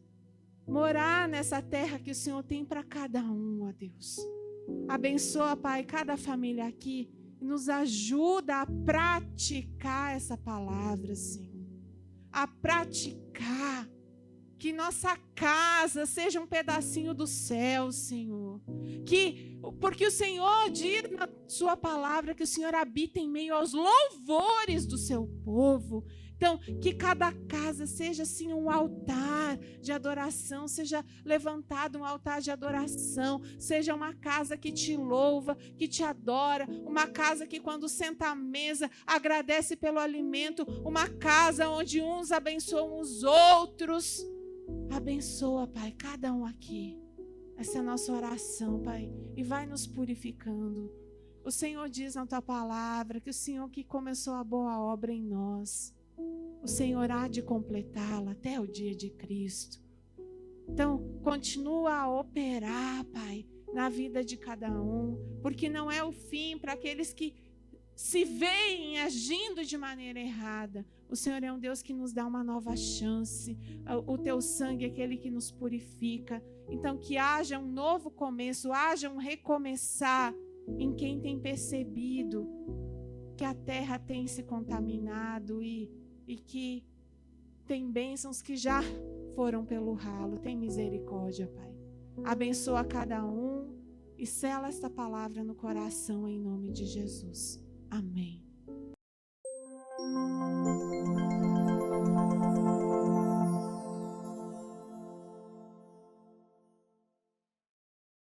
morar nessa terra que o Senhor tem para cada um, ó Deus. Abençoa, Pai, cada família aqui e nos ajuda a praticar essa palavra, Senhor. A praticar, que nossa casa seja um pedacinho do céu, Senhor. Porque o Senhor diz na sua palavra que o Senhor habita em meio aos louvores do seu povo. Então, que cada casa seja assim um altar de adoração, seja levantado um altar de adoração, seja uma casa que te louva, que te adora, uma casa que quando senta à mesa agradece pelo alimento, uma casa onde uns abençoam os outros. Abençoa, Pai, cada um aqui. Essa é a nossa oração, Pai, e vai nos purificando. O Senhor diz na tua palavra que o Senhor que começou a boa obra em nós, o Senhor há de completá-la até o dia de Cristo. Então, continua a operar, Pai, na vida de cada um, porque não é o fim para aqueles que se veem agindo de maneira errada. O Senhor é um Deus que nos dá uma nova chance. O teu sangue é aquele que nos purifica. Então, que haja um novo começo, haja um recomeçar em quem tem percebido que a terra tem se contaminado e que tem bênçãos que já foram pelo ralo. Tem misericórdia, Pai. Abençoa cada um e sela esta palavra no coração em nome de Jesus. Amém.